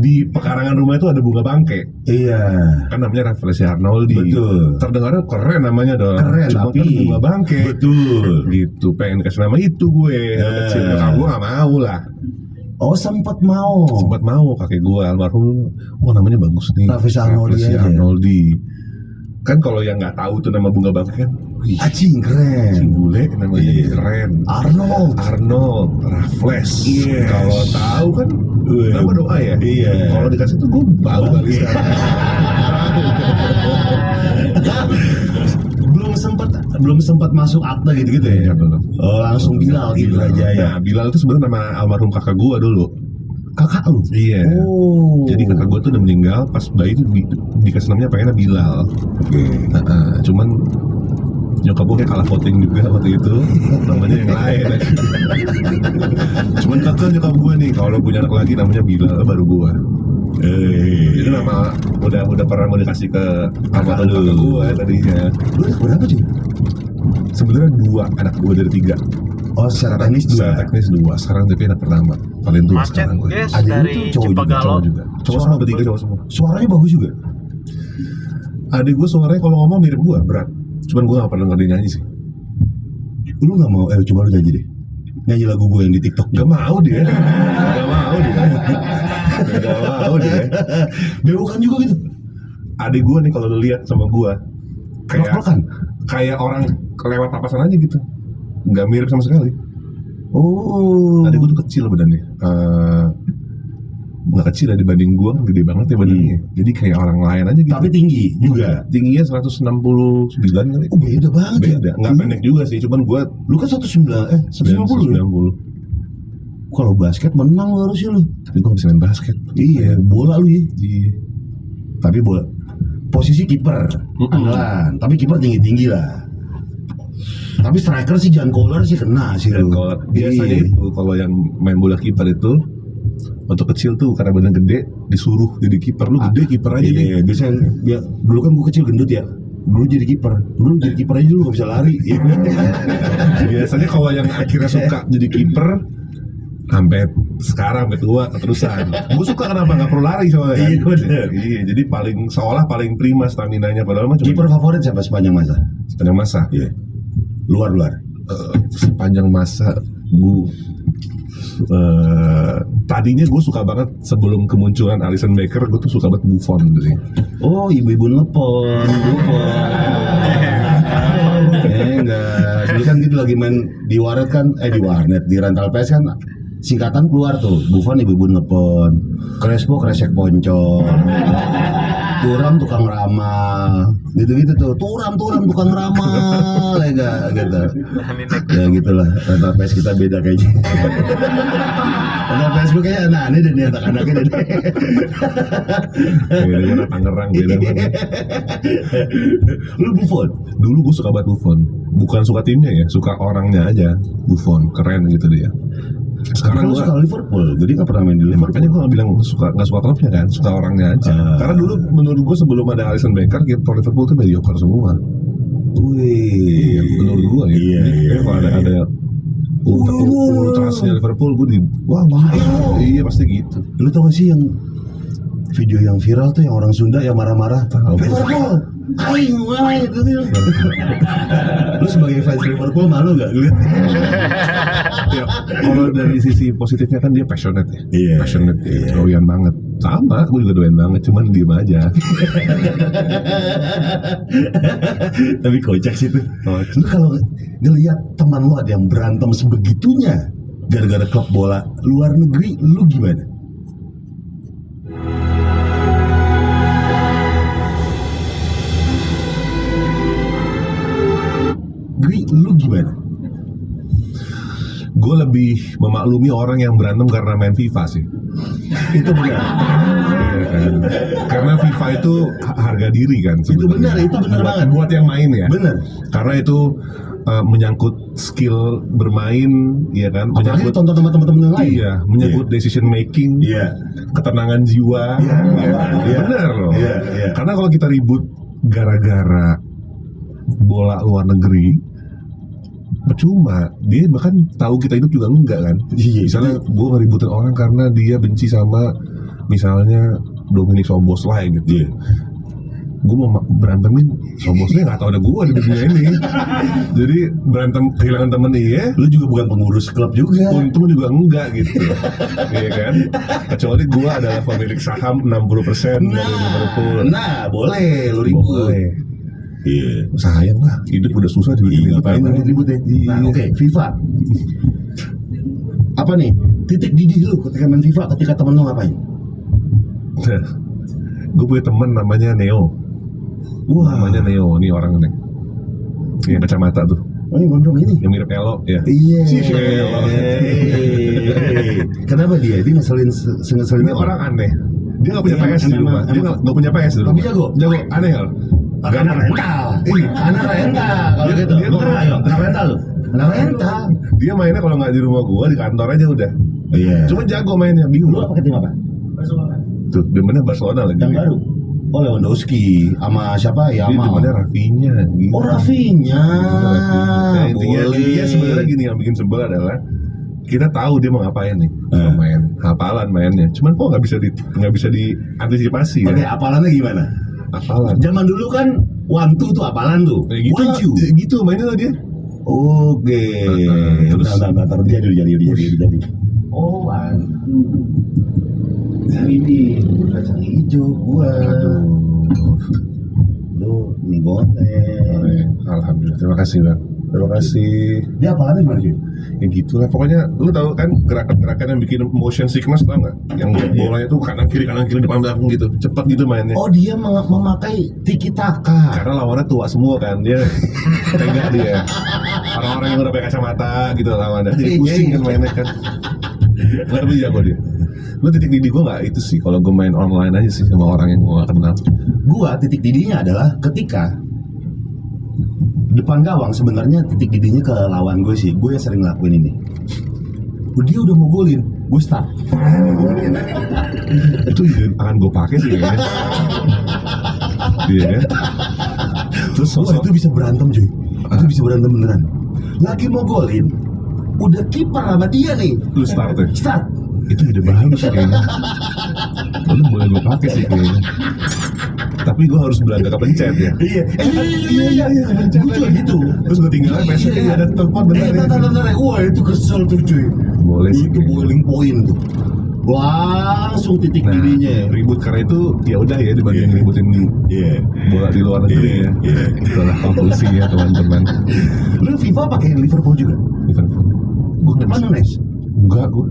Di pekarangan rumah itu ada bunga bangke. Iya. Kan namanya Rafflesia Arnoldi. Betul. Terdengarnya keren namanya dong. Keren, cuma tapi kan bunga bangke. Betul. Gitu. Pengen kasih nama itu gue. Kecil. Kakak gue nggak mau lah. Oh sempat mau kakek gue almarhum. Oh namanya bagus nih. Rafflesia Arnoldi. Kan kalau yang nggak tahu tuh nama bunga bangke kan. Acing keren. Acing bule namanya keren. Arnold. Raffles. Yes. Kalau tahu kan nama doa ya. Iya. Kalau dikasih tuh gue bau kali sekarang. belum sempat masuk akta gitu ya. Belum. Oh langsung Bilal gitu aja ya. Nah, Bilal itu sebenarnya nama almarhum kakak gue dulu. Kakak lu? Iya. Oh. Jadi kakak gue tuh udah meninggal pas bayi itu dikasih namanya pengennya Bilal. Oke. Cuman nyokap gue kayak kalah voting juga waktu itu, namanya yang lain. Cuman kakak nyokap gue nih kalau punya anak lagi namanya Bilal baru gue. Itu nama udah pernah mau dikasih ke kakak gue tadinya. Lu anak berapa sih? Sebenarnya 2, anak gue dari 3. Oh secara teknis 2. Secara teknis 2. Sekarang tapi anak pertama paling tua sekarang gue. Ada itu cowok juga. Cowok sama bertiga cowok semua. Suaranya bagus juga. Adik gue suaranya kalau ngomong mirip gue berat. Cuman gue gak pernah denger dia nyanyi sih. Lu gak mau? Coba lu nyanyi deh. Nyanyi lagu gue yang di TikTok. Gak mau dia. Bewokan juga gitu. Adik gue nih kalau lu lihat sama gue kayak orang kelewat papasan aja gitu. Gak mirip sama sekali. Oh. Adik gue tuh kecil badannya. Nggak kecil ya dibanding gue, gede banget ya badannya. Jadi kayak orang lain aja gitu. Tapi tinggi juga. Tingginya 169 kali. Oh beda banget. Beda. Nggak pendek juga sih, cuman gue. Lu kan 190. Kalau basket menang lu harusnya lu. Tapi gue bisa main basket. Iya, bola lu ya. Iya. Tapi bola posisi kiper andalan, tapi kiper tinggi-tinggi lah. Tapi striker sih Jan Koller sih kena sih Dan lu. kalau biasanya Iya. itu kalau yang main bola kiper itu waktu kecil tuh karena badan gede disuruh jadi kiper. Lu gede kiper aja Iya, deh. biasanya ya, dulu kan gua kecil gendut ya. Dulu jadi kiper aja dulu gak bisa lari. Iya. Biasanya kalau yang akhirnya suka jadi kiper sampai sekarang sampai tua keterusan. Gue suka kenapa nggak perlu lari soalnya. Kan? Iya, bener. Iya, jadi paling prima staminanya padahal mah cuma Kiper favorit siapa sepanjang masa? sepanjang masa. Iya. Luar. Sepanjang masa tadinya gue suka banget sebelum kemunculan Alisson Becker, gue tuh suka banget Buffon gitu. Oh, ibu-ibu nelpon, Buffon. Enggak, dulu kan gitu lagi main di warnet kan, di warnet, di rental PS kan singkatan keluar tuh, Buffon ibu-ibu nelpon, Crespo kresek poncol, Turam tukang ramal, gitu-gitu tuh, Turam tukang ramal, ya gitu. Ya gitulah, rental PS kita beda kayaknya. Rental PS gue kayak aneh-aneh deh nih anak-anaknya deh. Dari mana Tangerang beda banget. Lu Buffon? Dulu gue suka banget Buffon, bukan suka timnya ya, suka orangnya aja. Buffon keren gitu dia. Sekarang lu suka Liverpool, jadi nggak pernah main di Liverpool. Makanya gue nggak bilang nggak suka klubnya kan, suka orangnya aja. Karena dulu menurut gue sebelum ada Alisson Becker, kiper Liverpool tuh mediocre semua. Wih, menurut gue ya. Iya. Kalau ada ultrasnya Liverpool, gue wah iya pasti gitu. Lu tau gak sih yang video yang viral tuh yang orang Sunda yang marah-marah? Liverpool, aing itu tuh. Lu sebagai fans Liverpool malu gak ngeliat? Ya, kalau dari sisi positifnya kan dia passionate ya. Iya. Passionate ya, doyan banget. Sama, gue juga doyan banget, cuman diem aja. Tapi kocak sih tuh. Lu kalau ngelihat teman lu ada yang berantem sebegitunya gara-gara klub bola luar negeri, lu gimana? Lu gimana? Gue lebih memaklumi orang yang berantem karena main FIFA sih. Itu benar. Iya kan? Karena FIFA itu harga diri kan. Itu benar banget. Buat yang main ya. Benar. Karena itu menyangkut skill bermain, ya kan? Menyangkut tonton sama teman-teman yang lain. Iya, menyangkut decision making. Iya. Ketenangan jiwa. Iya. Benar loh. Iya. Karena kalau kita ribut gara-gara bola luar negeri, percuma. Dia bahkan tahu kita hidup juga enggak kan. Misalnya gue ngeributin orang karena dia benci sama misalnya Dominic Szoboszlai gitu. Gue mau berantemin Szoboszlai, nggak tahu ada gue di dunia ini. Jadi berantem kehilangan temen dia. Lu juga bukan pengurus klub juga. Untung juga enggak gitu. Iya kan. Kecuali gue adalah pemilik saham 60% dari Liverpool. Nah, boleh lu ribut. Boleh. Iya, sayang lah, hidup udah susah juga. Ngapain ribut ya? Nah, oke, FIFA. Apa nih titik didih lu ketika main FIFA ketika temen lu ngapain? Gue punya temen namanya Neo. Wah. Namanya Neo, ini orang nih yang kacamata tuh. Oh, ini gondrong ini? Yang mirip Elo ya. Iya. Elo. Kenapa dia ngeselin Ini orang aneh. Dia nggak punya PS di rumah. Dia nggak punya PS di rumah. Tapi jago. Aneh hal. Anak rental. Anak rental. Kalau gitu. Anak rental lu. Anak rental. Dia mainnya kalau nggak di rumah gua, di kantor aja udah. Iya. Cuma jago mainnya, bingung. Lu pakai tim apa? Barcelona. Tuh, demennya Barcelona lagi. Yang baru. Oh, Lewandowski sama siapa ya? Dia demennya Rafinha. Gitu. Oh, Rafinha. Nah, intinya dia sebenarnya gini, yang bikin sebel adalah kita tahu dia mau ngapain nih, mau main hafalan mainnya. Cuman kok nggak bisa diantisipasi. Oke, hafalannya gimana? Hafalan. Zaman dulu kan 1, 2 tuh hafalan tuh. Gitu, gitu mainnya lah dia. Oke. Terus Bentar, jadi. Oh, 1. Ini kacang hijau gua. Lu mie goreng. Alhamdulillah, terima kasih bang. Terima kasih. Dia hafalannya gimana sih? Ya gitu lah, pokoknya lu tahu kan gerakan-gerakan yang bikin motion sickness, tau nggak? Yang bolanya tuh kanan kiri depan belakang gitu, cepat gitu mainnya. Oh, dia memakai tiki taka. Karena lawannya tua semua kan, dia tega dia. Orang-orang yang udah pakai kacamata gitu lawannya, jadi pusing kan mainnya kan. Tapi jago dia. Lu titik didih gue nggak itu sih. Kalau gue main online aja sih sama orang yang gue nggak kenal. Gua titik didihnya adalah ketika depan gawang, sebenarnya titik didihnya ke lawan gue sih. Gue yang sering ngelakuin ini. Dia udah mau golin, gue start. Itu ide akan gue pakai sih kayaknya. Iya kan? Terus itu bisa berantem cuy. Itu bisa berantem beneran. Lagi mau golin, udah kiper sama dia nih. Lu start ya? Start. Itu ide bagus kayaknya. Lu boleh gue pakai sih kayaknya. Tapi gue harus belanja kepencet ya. Iya. Kepencet. Gue juga gitu. Terus gue tinggal besok kayaknya ada telepon bener ya. Wah itu kesel tuh cuy. Boleh sih. Itu boiling point tuh. Langsung titik didihnya. Ribut karena itu ya udah ya dibanding ributin bola di luar negeri ya. Itulah konklusinya teman-teman. Lu FIFA pakai Liverpool juga? Liverpool. Gue depan Nunes? Enggak gue.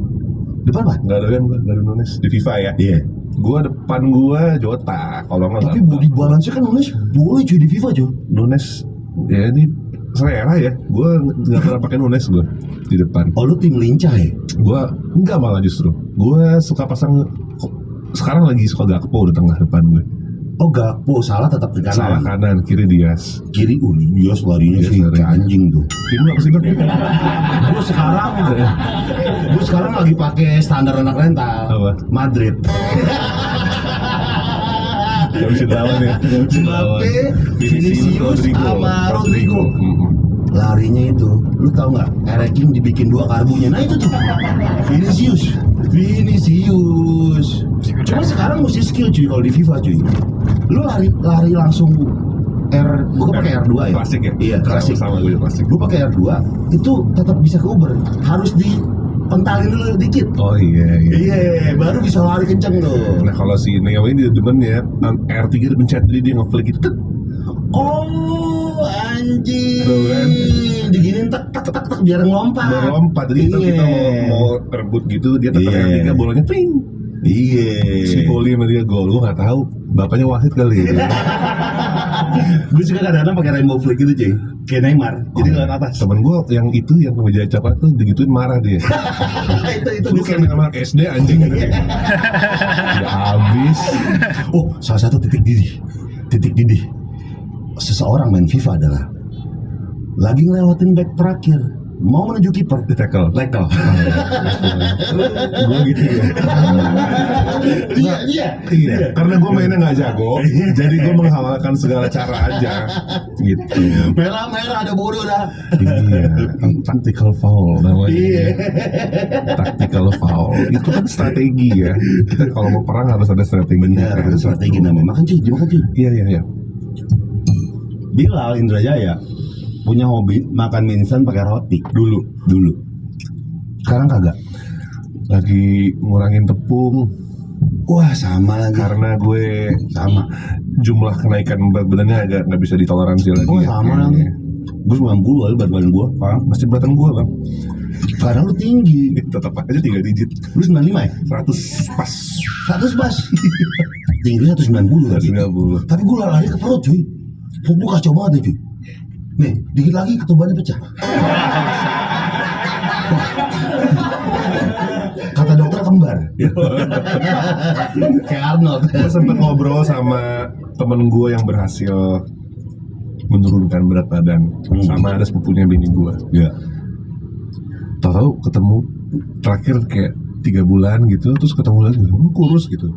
Depan apa? Enggak ada yang dari Nunes di FIFA ya. Iya. Gue depan gue Jota. Kalau nggak. Tapi body balance kan Nunes boleh cuy di FIFA cuy. Nunes ya ini selera ya. Gue nggak pernah pakai Nunes gue di depan. Oh lu tim lincah ya? Gue enggak, malah justru gue suka pasang. Sekarang lagi suka Gakpo di tengah depan gue. Oh Gakpo salah tetap ke kanan. Salah kanan, kiri Dias. Kiri Dias larinya sih kayak anjing tuh. Tim lu apa sih? Gue sekarang lagi pakai standar anak rental. Apa? Madrid. Gak bisa lawan ya. Mbappe, Vinicius sama Rodrigo. Larinya itu, lu tau nggak? Ereking dibikin 2 karbunya. Nah itu tuh Vinicius. Cuma sekarang mesti skill cuy kalau di FIFA cuy. Lu lari langsung gue pakai R2 ya. Klasik ya? Iya, klasik. Sama gue klasik. Gue pakai R2 itu tetap bisa ke Uber. Harus dipentalin dulu dikit. Oh iya, baru bisa lari kenceng tuh. Nah kalau si Neo ini demen ya R3 dipencet jadi dia nge-flick gitu. Oh anjing, diginin tek biar ngelompat. Biar lompat, jadi itu kita mau rebut gitu, dia tekan R3 bolanya ping. Iya. Si volley sama dia gol, gue nggak tahu. Bapaknya wasit kali ya. Gue juga kadang-kadang pakai rainbow flag gitu cuy, kayak Neymar. Jadi lewat atas. Temen gue yang itu yang kemeja coklat tuh digituin marah dia. itu lu kayak anak SD anjing gitu. Ya habis. Oh salah satu titik didih seseorang main FIFA adalah lagi ngelewatin back terakhir, mau menuju kiper, tackle. Gue gitu ya. Iya. Karena gue mainnya nggak jago, jadi gue menghafalkan segala cara aja. Gitu. Merah ada bodoh dah. Iya. Tactical foul namanya. Iya. Tactical foul itu kan strategi ya. Kita kalau mau perang harus ada strategi. Benar, ada strategi namanya. Makan cuy. Iya. Bilal Indrajaya punya hobi makan mie instan pakai roti dulu. Sekarang kagak. Lagi ngurangin tepung. Wah sama lagi. Karena gue sama. Jumlah kenaikan berat badannya agak nggak bisa ditoleransi lagi. Oh sama lagi. Gue 90 kali berat badan gue. Masih beratan gue bang. Sekarang lu tinggi. Tetap aja 3 digit. Lu 95 ya? 100 pas. Tinggi 190 lagi. 190. Tapi gue lari ke perut cuy. Perut gue kacau banget ya cuy. Nih, dikit lagi ketubannya pecah. Kata dokter kembar. Kayak Arnold. Gue sempet ngobrol sama temen gue yang berhasil menurunkan berat badan. Sama ada sepupunya bini gue. Iya. Tahu ketemu terakhir kayak 3 bulan gitu, terus ketemu lagi, lu kurus gitu.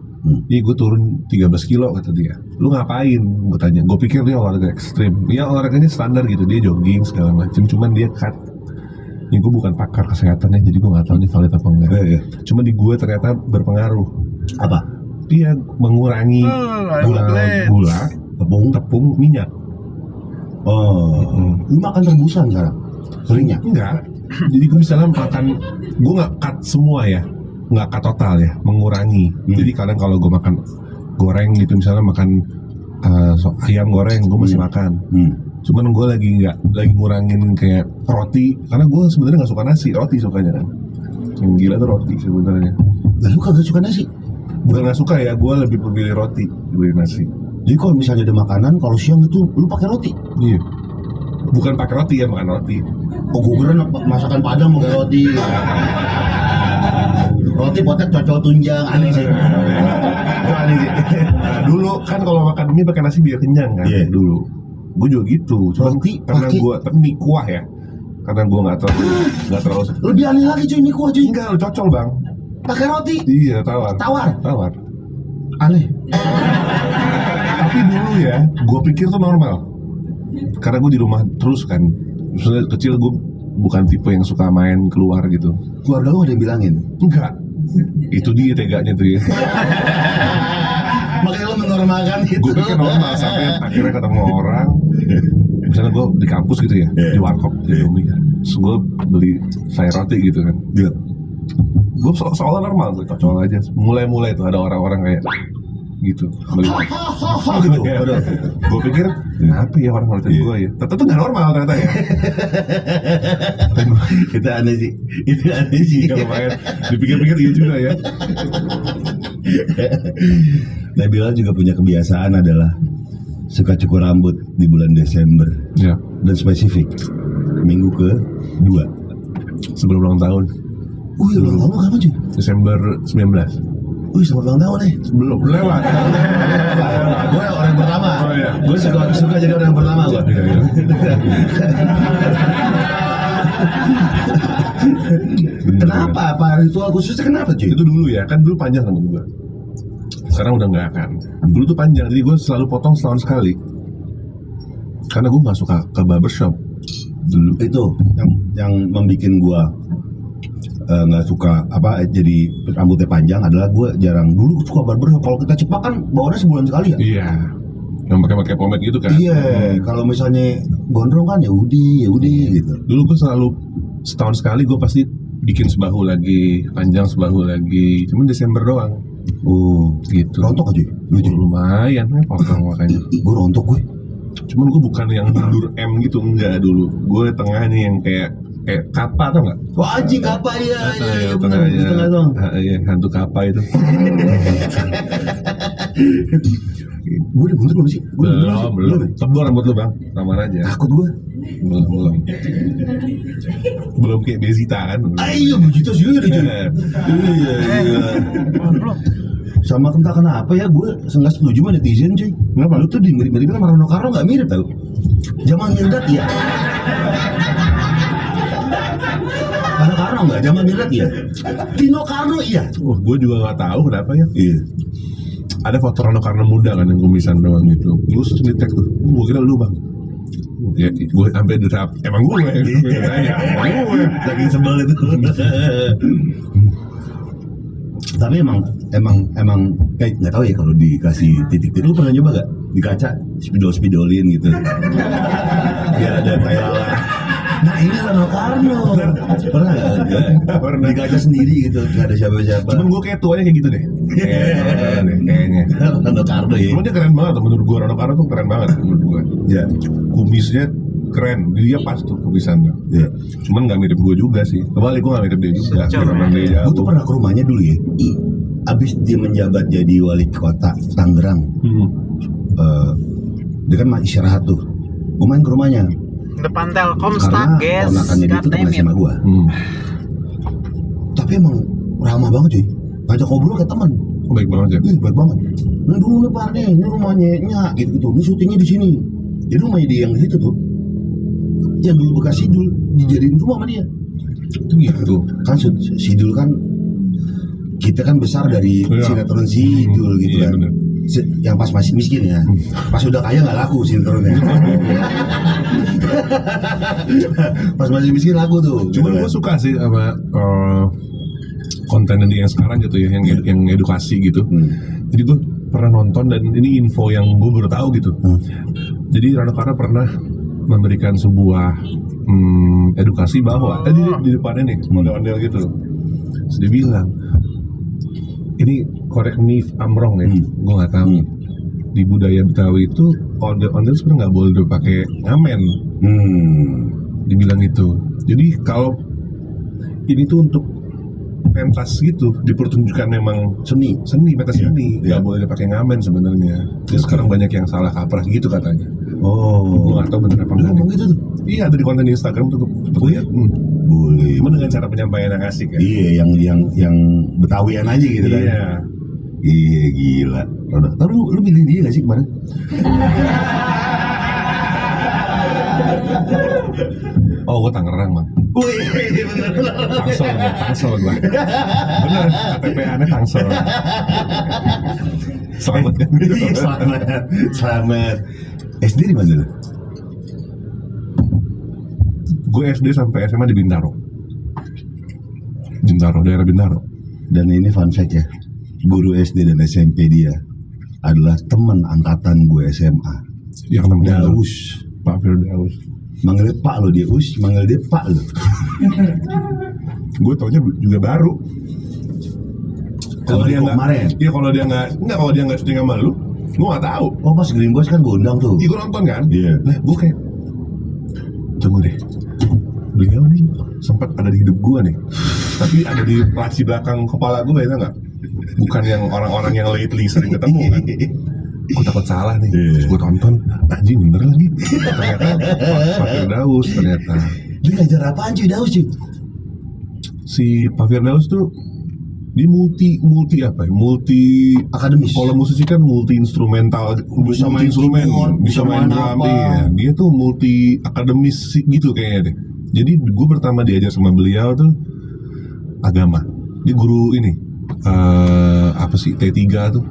Iya gue turun 13 kilo kata dia. Lu ngapain? Gue tanya. Gue pikir dia olahraga ekstrim. Ya olahraganya standar gitu, dia jogging segala macam. Cuman dia cut. Ya gue bukan pakar kesehatannya, jadi gue nggak tahu ini valid apa enggak. Iya. Cuma di gue ternyata berpengaruh. Apa? Dia mengurangi gula, tepung, minyak. Oh, lu makan rebusan sekarang? Seringnya? Enggak. Jadi gue misalnya makan, gue nggak cut semua ya, nggak cut total ya, mengurangi. Jadi kadang kalau gue makan goreng gitu, misalnya makan ayam goreng, gue masih makan. Cuman gue lagi ngurangin kayak roti, karena gue sebenarnya nggak suka nasi, roti sukanya kan. Yang gila tuh roti sebenarnya. Lalu kagak suka nasi? Bukan nggak suka ya, gue lebih memilih roti dibanding nasi. Jadi kalau misalnya ada makanan, kalau siang itu lu pakai roti? Iya. Bukan pakai roti ya, makan roti. Oh gue kira masakan Padang pakai roti. Roti potek cocol tunjang aneh sih. Itu aneh sih. Nah, dulu kan kalau makan mie pakai nasi biar kenyang kan. Iya. Dulu gue juga gitu. Cuman Roti karena pakai- gue tapi mie kuah ya. Karena gue nggak terlalu Lebih aneh lagi cuy mie kuah cuy. enggak lu cocol bang. Pakai roti. Iya tawar. Tawar. Aneh. Tapi dulu ya, gue pikir tuh normal. Karena gue di rumah terus kan. Maksudnya kecil gue bukan tipe yang suka main keluar gitu. Keluarga lu ada yang bilangin? Enggak. Itu dia teganya tuh ya. Makanya lu menormalkan itu. Gue pikir normal sampai akhirnya ketemu orang. Misalnya gue di kampus gitu ya, Iya. di warkop di Indomie kan. Terus gue beli sayur roti gitu kan. Iya. Gue seolah normal, gue cocol aja. Mulai tuh ada orang-orang kayak gitu. Gitu. Aduh. Gue pikir kenapa ya orang ngeliatin gue ya. Ternyata nggak normal ternyata ya. Itu aneh sih. Itu aneh sih. Kalau main dipikir-pikir iya juga ya. Nabila juga punya kebiasaan adalah suka cukur rambut di bulan Desember. Ya. Dan spesifik minggu ke-2. Sebelum ulang tahun. Wih, ulang tahun kapan cuy? Desember 19. Wih, selamat ulang tahun nih. Belum lewat. Gue orang yang pertama. Oh, iya. Gue suka jadi orang yang pertama gue. Kenapa? Apa ritual khususnya kenapa cuy? Itu dulu ya, kan dulu panjang rambut gue. Sekarang udah nggak kan. Dulu tuh panjang, jadi gue selalu potong setahun sekali. Karena gue nggak suka ke barbershop dulu. Itu yang membuat gue nggak suka apa jadi rambutnya panjang adalah gue jarang dulu suka barbershop. Kalau kita cepak kan bawaannya sebulan sekali ya. Iya. Yang pakai pomade gitu kan. Iya. Kalau misalnya gondrong kan ya udah gitu. Dulu gue selalu setahun sekali gue pasti bikin sebahu lagi, panjang sebahu lagi. Cuman Desember doang. Oh, gitu. Rontok aja. Lucu. Lumayan kan potong makanya. Gue rontok gue. Cuman gue bukan yang mundur M gitu, enggak dulu. Gue tengahnya yang kayak kapa tau nggak? Wah anjing apa ya? Iya, Bener, di tengah dong. Iya, hantu kapa itu. Gue udah buntur belum sih? Belum. Tebal rambut lu bang, aman aja. Takut gue. Belum kayak Bezita kan? Ayo begitu sih udah cuy. Iya. Sama entah kenapa ya gue nggak setuju sama netizen cuy. Kenapa? Lu tuh mirip-miripin sama Rano Karno nggak mirip tau? Zaman Mirdad ya. Rano Karno nggak? Zaman Mirdad ya. Tino Karno iya. Wah, gue juga nggak tahu kenapa ya. Iya. Ada foto Rano Karno muda kan yang kumisan doang gitu. Gue terus nge-tag tuh. Gue kira lu bang. Ya, gue sampai derap. Emang gue ya. Emang gue. Lagi sebel itu. Tapi emang kayak nggak tahu ya kalau dikasih titik-titik. Lu pernah coba gak di kaca spidolin gitu? Biar ada tayalan. Nah ini Rano Karno. Pernah nggak? Pernah. Di kaca sendiri gitu, nggak ada siapa-siapa. Cuman gue kayak tuanya kayak gitu deh. Kayaknya. Rano Karno ya. Cuman dia keren banget menurut gue. Rano Karno tuh keren banget menurut gue. Ya. Kumisnya keren, dia pas tuh kumisannya. Ya. Cuman nggak mirip gue juga sih. Kebalik gue nggak mirip dia juga. Karena dia Gue jauh. tuh pernah ke rumahnya dulu ya. Abis dia menjabat jadi wali kota Tangerang, dia kan masih istirahat tuh. Gue main ke rumahnya. Depan Telkom Karena Stages. ponakannya dia tuh teman sama gue. Tapi emang ramah banget cuy. Ngajak ngobrol kayak teman. Baik banget ya. Baik banget. Nah dulu nih Pak nih, ini rumahnya Nyak gitu-gitu. Ini syutingnya di sini. Jadi rumahnya dia yang di situ tuh. Yang dulu bekas Sidul dijadiin rumah sama dia. Gitu. Kan Sidul kan kita kan besar dari sinetron Sidul gitu Iya, kan. bener. Yang pas masih miskin ya. Pas udah kaya nggak laku sinetronnya. Pas masih miskin laku tuh. Cuman gue suka sih sama konten dia yang sekarang gitu ya, yang edukasi gitu. Jadi gue pernah nonton dan ini info yang gue baru tahu gitu. Jadi Rano Karno pernah memberikan sebuah edukasi bahwa di depannya nih model-model gitu. Terus dia bilang, ini correct me if I'm wrong ya, gue nggak tahu. Di budaya Betawi itu ondel-ondel sebenarnya nggak boleh pakai ngamen. Dibilang itu. Jadi kalau ini tuh untuk pentas gitu, dipertunjukkan memang seni pentas seni, nggak boleh pakai ngamen sebenarnya. Terus sekarang banyak yang salah kaprah gitu katanya. Gue nggak tahu bener apa Lu enggak. ngomong gitu tuh? Iya, ada di konten Instagram tuh. Boleh? Boleh. Cuma dengan cara penyampaian yang asik ya. Iya, yang Betawian aja gitu kan. Iya. Iya, gila. Tapi lu milih dia gak sih kemarin? Oh, gue Tangerang, Bang. Tangsel gue. Bener, KTP-annya Tangsel. Selamat kan? Iya, selamat. SD di mana lu? Gue SD sampai SMA di Bintaro, daerah Bintaro. Dan ini fun fact ya, guru SD dan SMP dia adalah teman angkatan gue SMA. Yang namanya Daus. Pak Firdaus. Manggilnya Pak lo, dia Us, manggil dia Pak lo. Gue taunya juga baru. Kalau dia nggak, kemarin. iya kalau dia nggak syuting sama lu, gue nggak tahu. Oh pas Green Boys kan gue undang tuh. Iya gue nonton kan. Iya. Nah gue kayak, tunggu deh, beliau nih sempat ada di hidup gue nih, tapi ada di laci belakang kepala gue, itu nggak? Bukan yang orang-orang yang lately sering ketemu kan. Gue takut salah nih, terus gue tonton, anjing bener lagi. Ternyata Pak Firdaus ternyata. Dia ngajar apaan cuy, Daus cuy? Si Pak Firdaus tuh dia multi akademis. Kalau musisi kan multi instrumental, Bisa multi main instrumen, keyboard, bisa main drum, apa. iya. Dia tuh multi akademis gitu kayaknya deh. Jadi gue pertama diajar sama beliau tuh agama. Dia guru ini apa sih T3 tuh,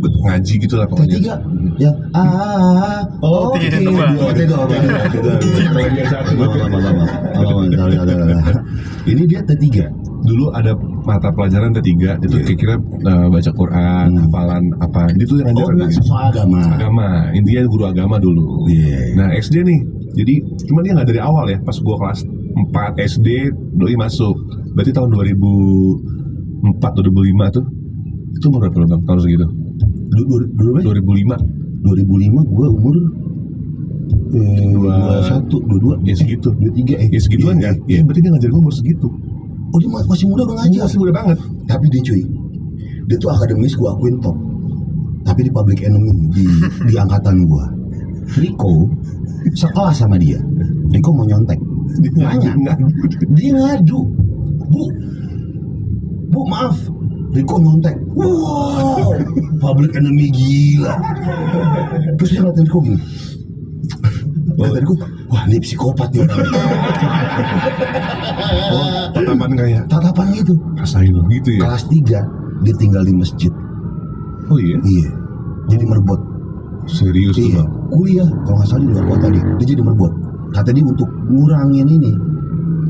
ngaji gitu lah pokoknya. T3 ya. Oh, T2. Ini dia T3. Dulu ada mata pelajaran T3 itu kira-kira baca Quran, hafalan apa. Dia tuh yang ngajar soal agama. Intinya guru agama dulu. Nah, SD nih. Jadi cuma dia nggak dari awal ya. Pas gua kelas 4 SD doi masuk. Berarti tahun 2004 2005 tuh. Itu umur berapa lo Bang? Tahun segitu. 2005 gue umur 21, 22, ya segitu, 23, ya segituan kan? Ya berarti dia ngajar gue umur segitu. Oh dia masih muda udah ngajar? Masih muda banget. Tapi dia cuy, dia tuh akademis gue akuin top. Tapi di public enemy di angkatan gue, Rico sekelas sama dia. Rico mau nyontek, nanya, dia ngadu, bu maaf, Rico nyontek. Wow, public enemy gila. Terus dia ngeliatin Rico gini. Kata Rico, wah ini psikopat nih orang. Tatapan kayak tatapan gitu. Rasain lo gitu ya. Kelas 3 dia tinggal di masjid. Oh iya? Iya. Jadi merbot. Serius tuh Bang? Kuliah, kalau nggak salah di luar kota dia jadi merbot. Kata dia untuk ngurangin ini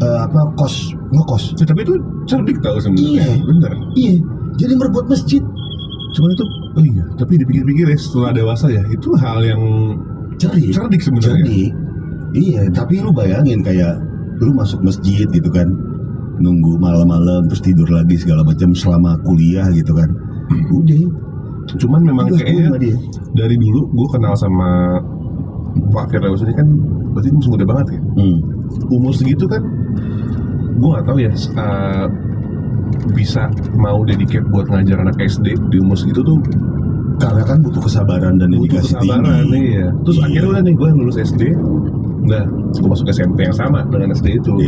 ngekos. Tapi itu cerdik tau sebenarnya. Iya, bener. Iya, jadi merbot masjid. Cuman itu, oh iya. Tapi dipikir-pikir ya setelah dewasa ya, itu hal yang cerdik sebenarnya. Cerdik. Iya, tapi lu bayangin kayak lu masuk masjid gitu kan, nunggu malam-malam terus tidur lagi segala macam selama kuliah gitu kan. Udah. Cuman memang kayaknya dari dulu gue kenal sama Pak Firdaus ini kan berarti masih muda banget ya. Umur segitu kan gue nggak tahu ya bisa mau dedicate buat ngajar anak SD di umur segitu tuh, karena kan butuh kesabaran dan dedikasi tinggi. Iya. Terus akhirnya udah nih gue lulus SD, udah gue masuk SMP yang sama dengan SD itu.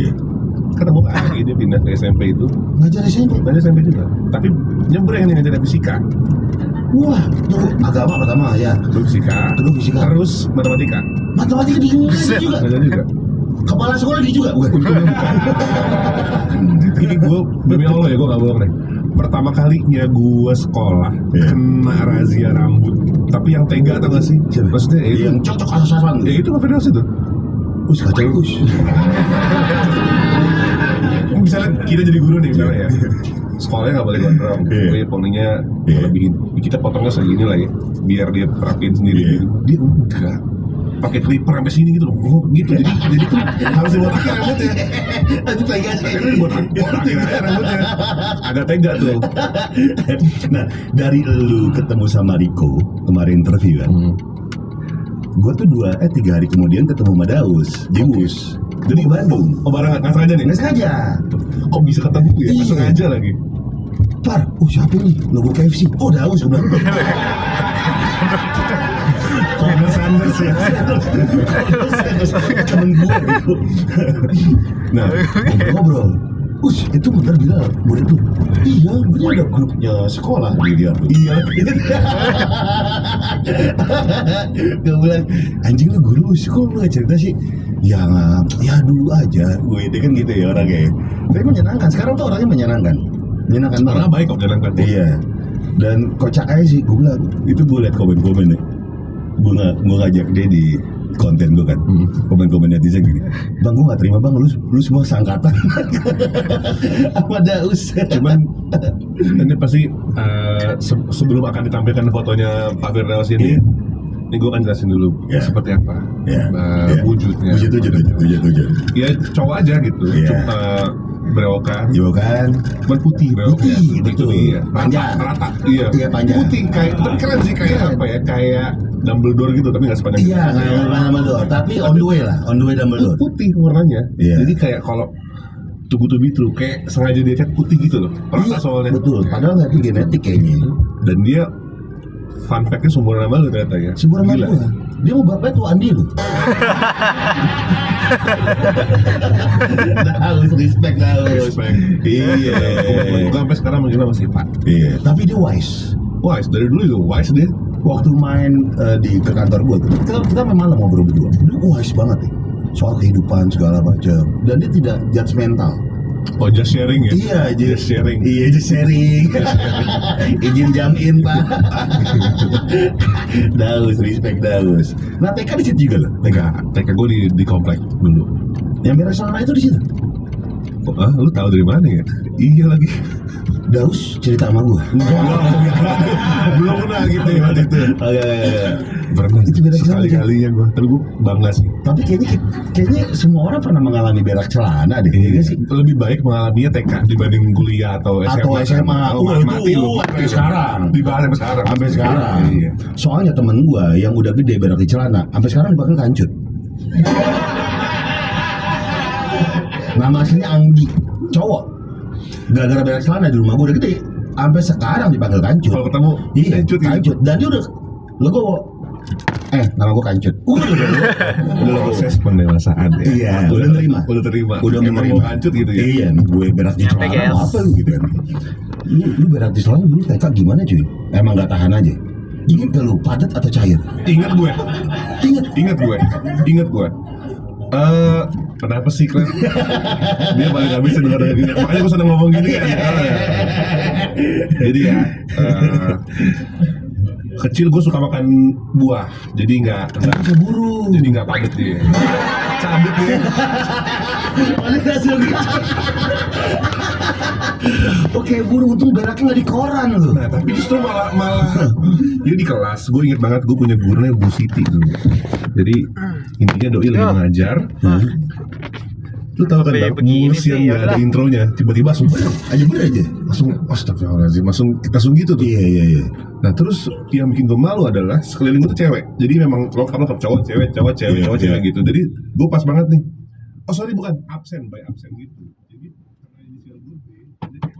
Ketemu lagi dia pindah ke SMP itu. Ngajar SMP juga. Tapi nyebrang nih ngajar fisika. Wah, tuh agama pertama ya. Kedua fisika. Terus matematika. Matematika di juga. Kepala sekolah dia juga, bukan? Ini gue, demi Allah ya gue gak bohong deh. Pertama kalinya gue sekolah kena razia rambut. Tapi yang tega tau gak sih? Maksudnya ya itu, yang cocok asal-asalan. Ya itu Pak Firdaus itu. Kacau. Misalnya kita jadi guru nih misalnya ya, sekolahnya nggak boleh gondrong, pokoknya lebihin. Kita potongnya segini lah ya, biar dia terapin sendiri. Dia enggak, pakai clipper sampai sini gitu loh, gitu. Jadi tuh harus dibotakin rambutnya. Itu tega sih. Botakin aja rambutnya. Agak tega tuh. Nah, dari lu ketemu sama Rico kemarin interview kan, gue tuh 3 hari kemudian ketemu sama Daus di Bus. Jadi ke Bandung. Oh barang nggak sengaja nih? Nggak sengaja. Kok bisa ketemu ya? Nggak sengaja lagi. Par, siapa nih? Logo KFC. Oh Daus, gue bilang. Kok Enders ya. Temen gue gitu. Nah, ngobrol. Itu bener Bilal, murid lu? Iya, dia ada grupnya sekolah dia tuh. Iya. Gue bilang, anjing lu guru sih, kok lu gak cerita sih? Ya dulu aja, gue itu kan gitu ya orangnya. Tapi menyenangkan, sekarang tuh orangnya menyenangkan Sekarang banget. baik kok menyenangkan. Iya. Dan kocak aja sih, gue bilang, itu gue liat komen-komen ya. Gue ngajak dia di konten gue kan, komen-komen netizen gini, bang gue gak terima bang, lu semua sangkatan sama Daus. Cuman ini pasti sebelum akan ditampilkan fotonya Pak Firdaus ini gue akan jelasin dulu seperti apa wujudnya. Wujud. Ya cowok aja gitu, cuma berewokan, cuman putih berewoknya, betul. Iya. Panjang, rata, iya panjang. Putih kayak, tapi keren sih kayak apa ya, kayak Dumbledore gitu, tapi nggak sepanjang. Iya, nggak Dumbledore, tapi on the way Dumbledore. Putih warnanya, iya. Jadi kayak kalau tubuh itu kayak sengaja dia cat putih gitu loh, rata soalnya. Betul, padahal nggak genetik kayaknya. Dan dia fun fact-nya seumuran sama lu ternyata ya. Seumuran sama gua. Dia mau bapaknya tuh Andi lu. Respect. Iya. Gua sampai sekarang manggilnya masih Pak. Iya. Tapi dia wise dari dulu juga wise dia. Waktu main ke kantor gua tuh, kita memang malam ngobrol berdua. Dia wise banget nih soal kehidupan segala macam. Dan dia tidak judgmental. Oh, just sharing ya? Iya, just sharing. Iya, just sharing. Izin jam-in, Pak. Daus, respect Daus. Nah, TK di situ juga loh. TK gue di komplek dulu. Yang beres selama itu di situ. Oh, lu tahu dari mana ya? Iya lagi. Daus cerita sama gua. Belum pernah gitu ya waktu itu. Pernah. Itu berak sekali-kali ya gua. Tapi gua bangga sih. Tapi kayaknya semua orang pernah mengalami berak celana deh. Iya sih. Lebih baik mengalaminya TK dibanding kuliah atau SMA. Mati lu sampai sekarang. Dibahas sampai sekarang. Iya. Soalnya temen gua yang udah gede berak di celana, sampai sekarang dipanggil kancut. Nama aslinya Anggi, cowok. Gara-gara berak celana di rumah gue udah gede, sampai sekarang dipanggil kancut. Kalau ketemu, iya, kancut. Dan dia udah legowo. Nama gue kancut. Udah proses pendewasaan ya. Iya, udah terima. Udah menerima kancut gitu ya. Iya, gue berak di celana apa lu gitu kan. Lu berak di celana dulu TK gimana cuy? Emang gak tahan aja. Ingat gak lu padat atau cair? Ingat gue. Kenapa sih Klen? Dia paling gak bisa dengar gini. Makanya gue seneng ngomong gini kan. Jadi ya kecil gue suka makan buah. Jadi nggak keburu. Jadi nggak padat dia. Cabut dia. Oke, buru, untung beraknya nggak di koran loh. Nah, tapi justru malah dia di kelas. Gue inget banget gue punya gurunya Bu Siti dulu. Jadi intinya doi lagi mengajar. Lu tau kan mulus yang nggak ada intronya, tiba-tiba langsung astagfirullahaladzim, langsung gitu tuh. Iya. Nah terus yang bikin gue malu adalah sekeliling gue tuh cewek. Jadi memang lengkap cowok cewek gitu. Jadi gue pas banget nih. Oh sorry bukan absen gitu. Jadi karena inisial gue B, jadi kayak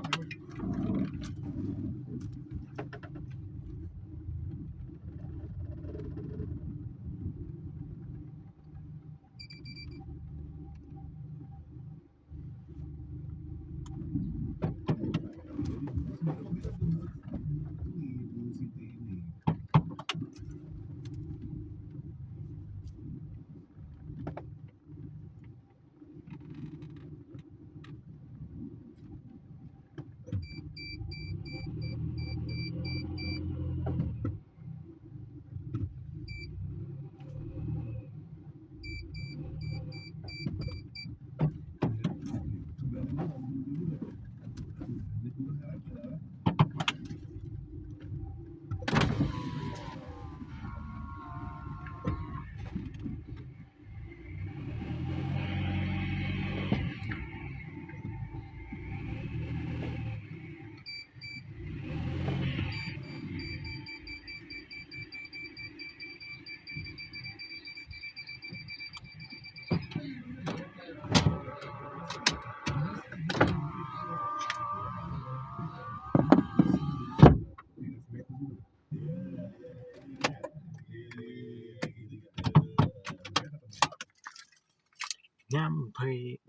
nyampe.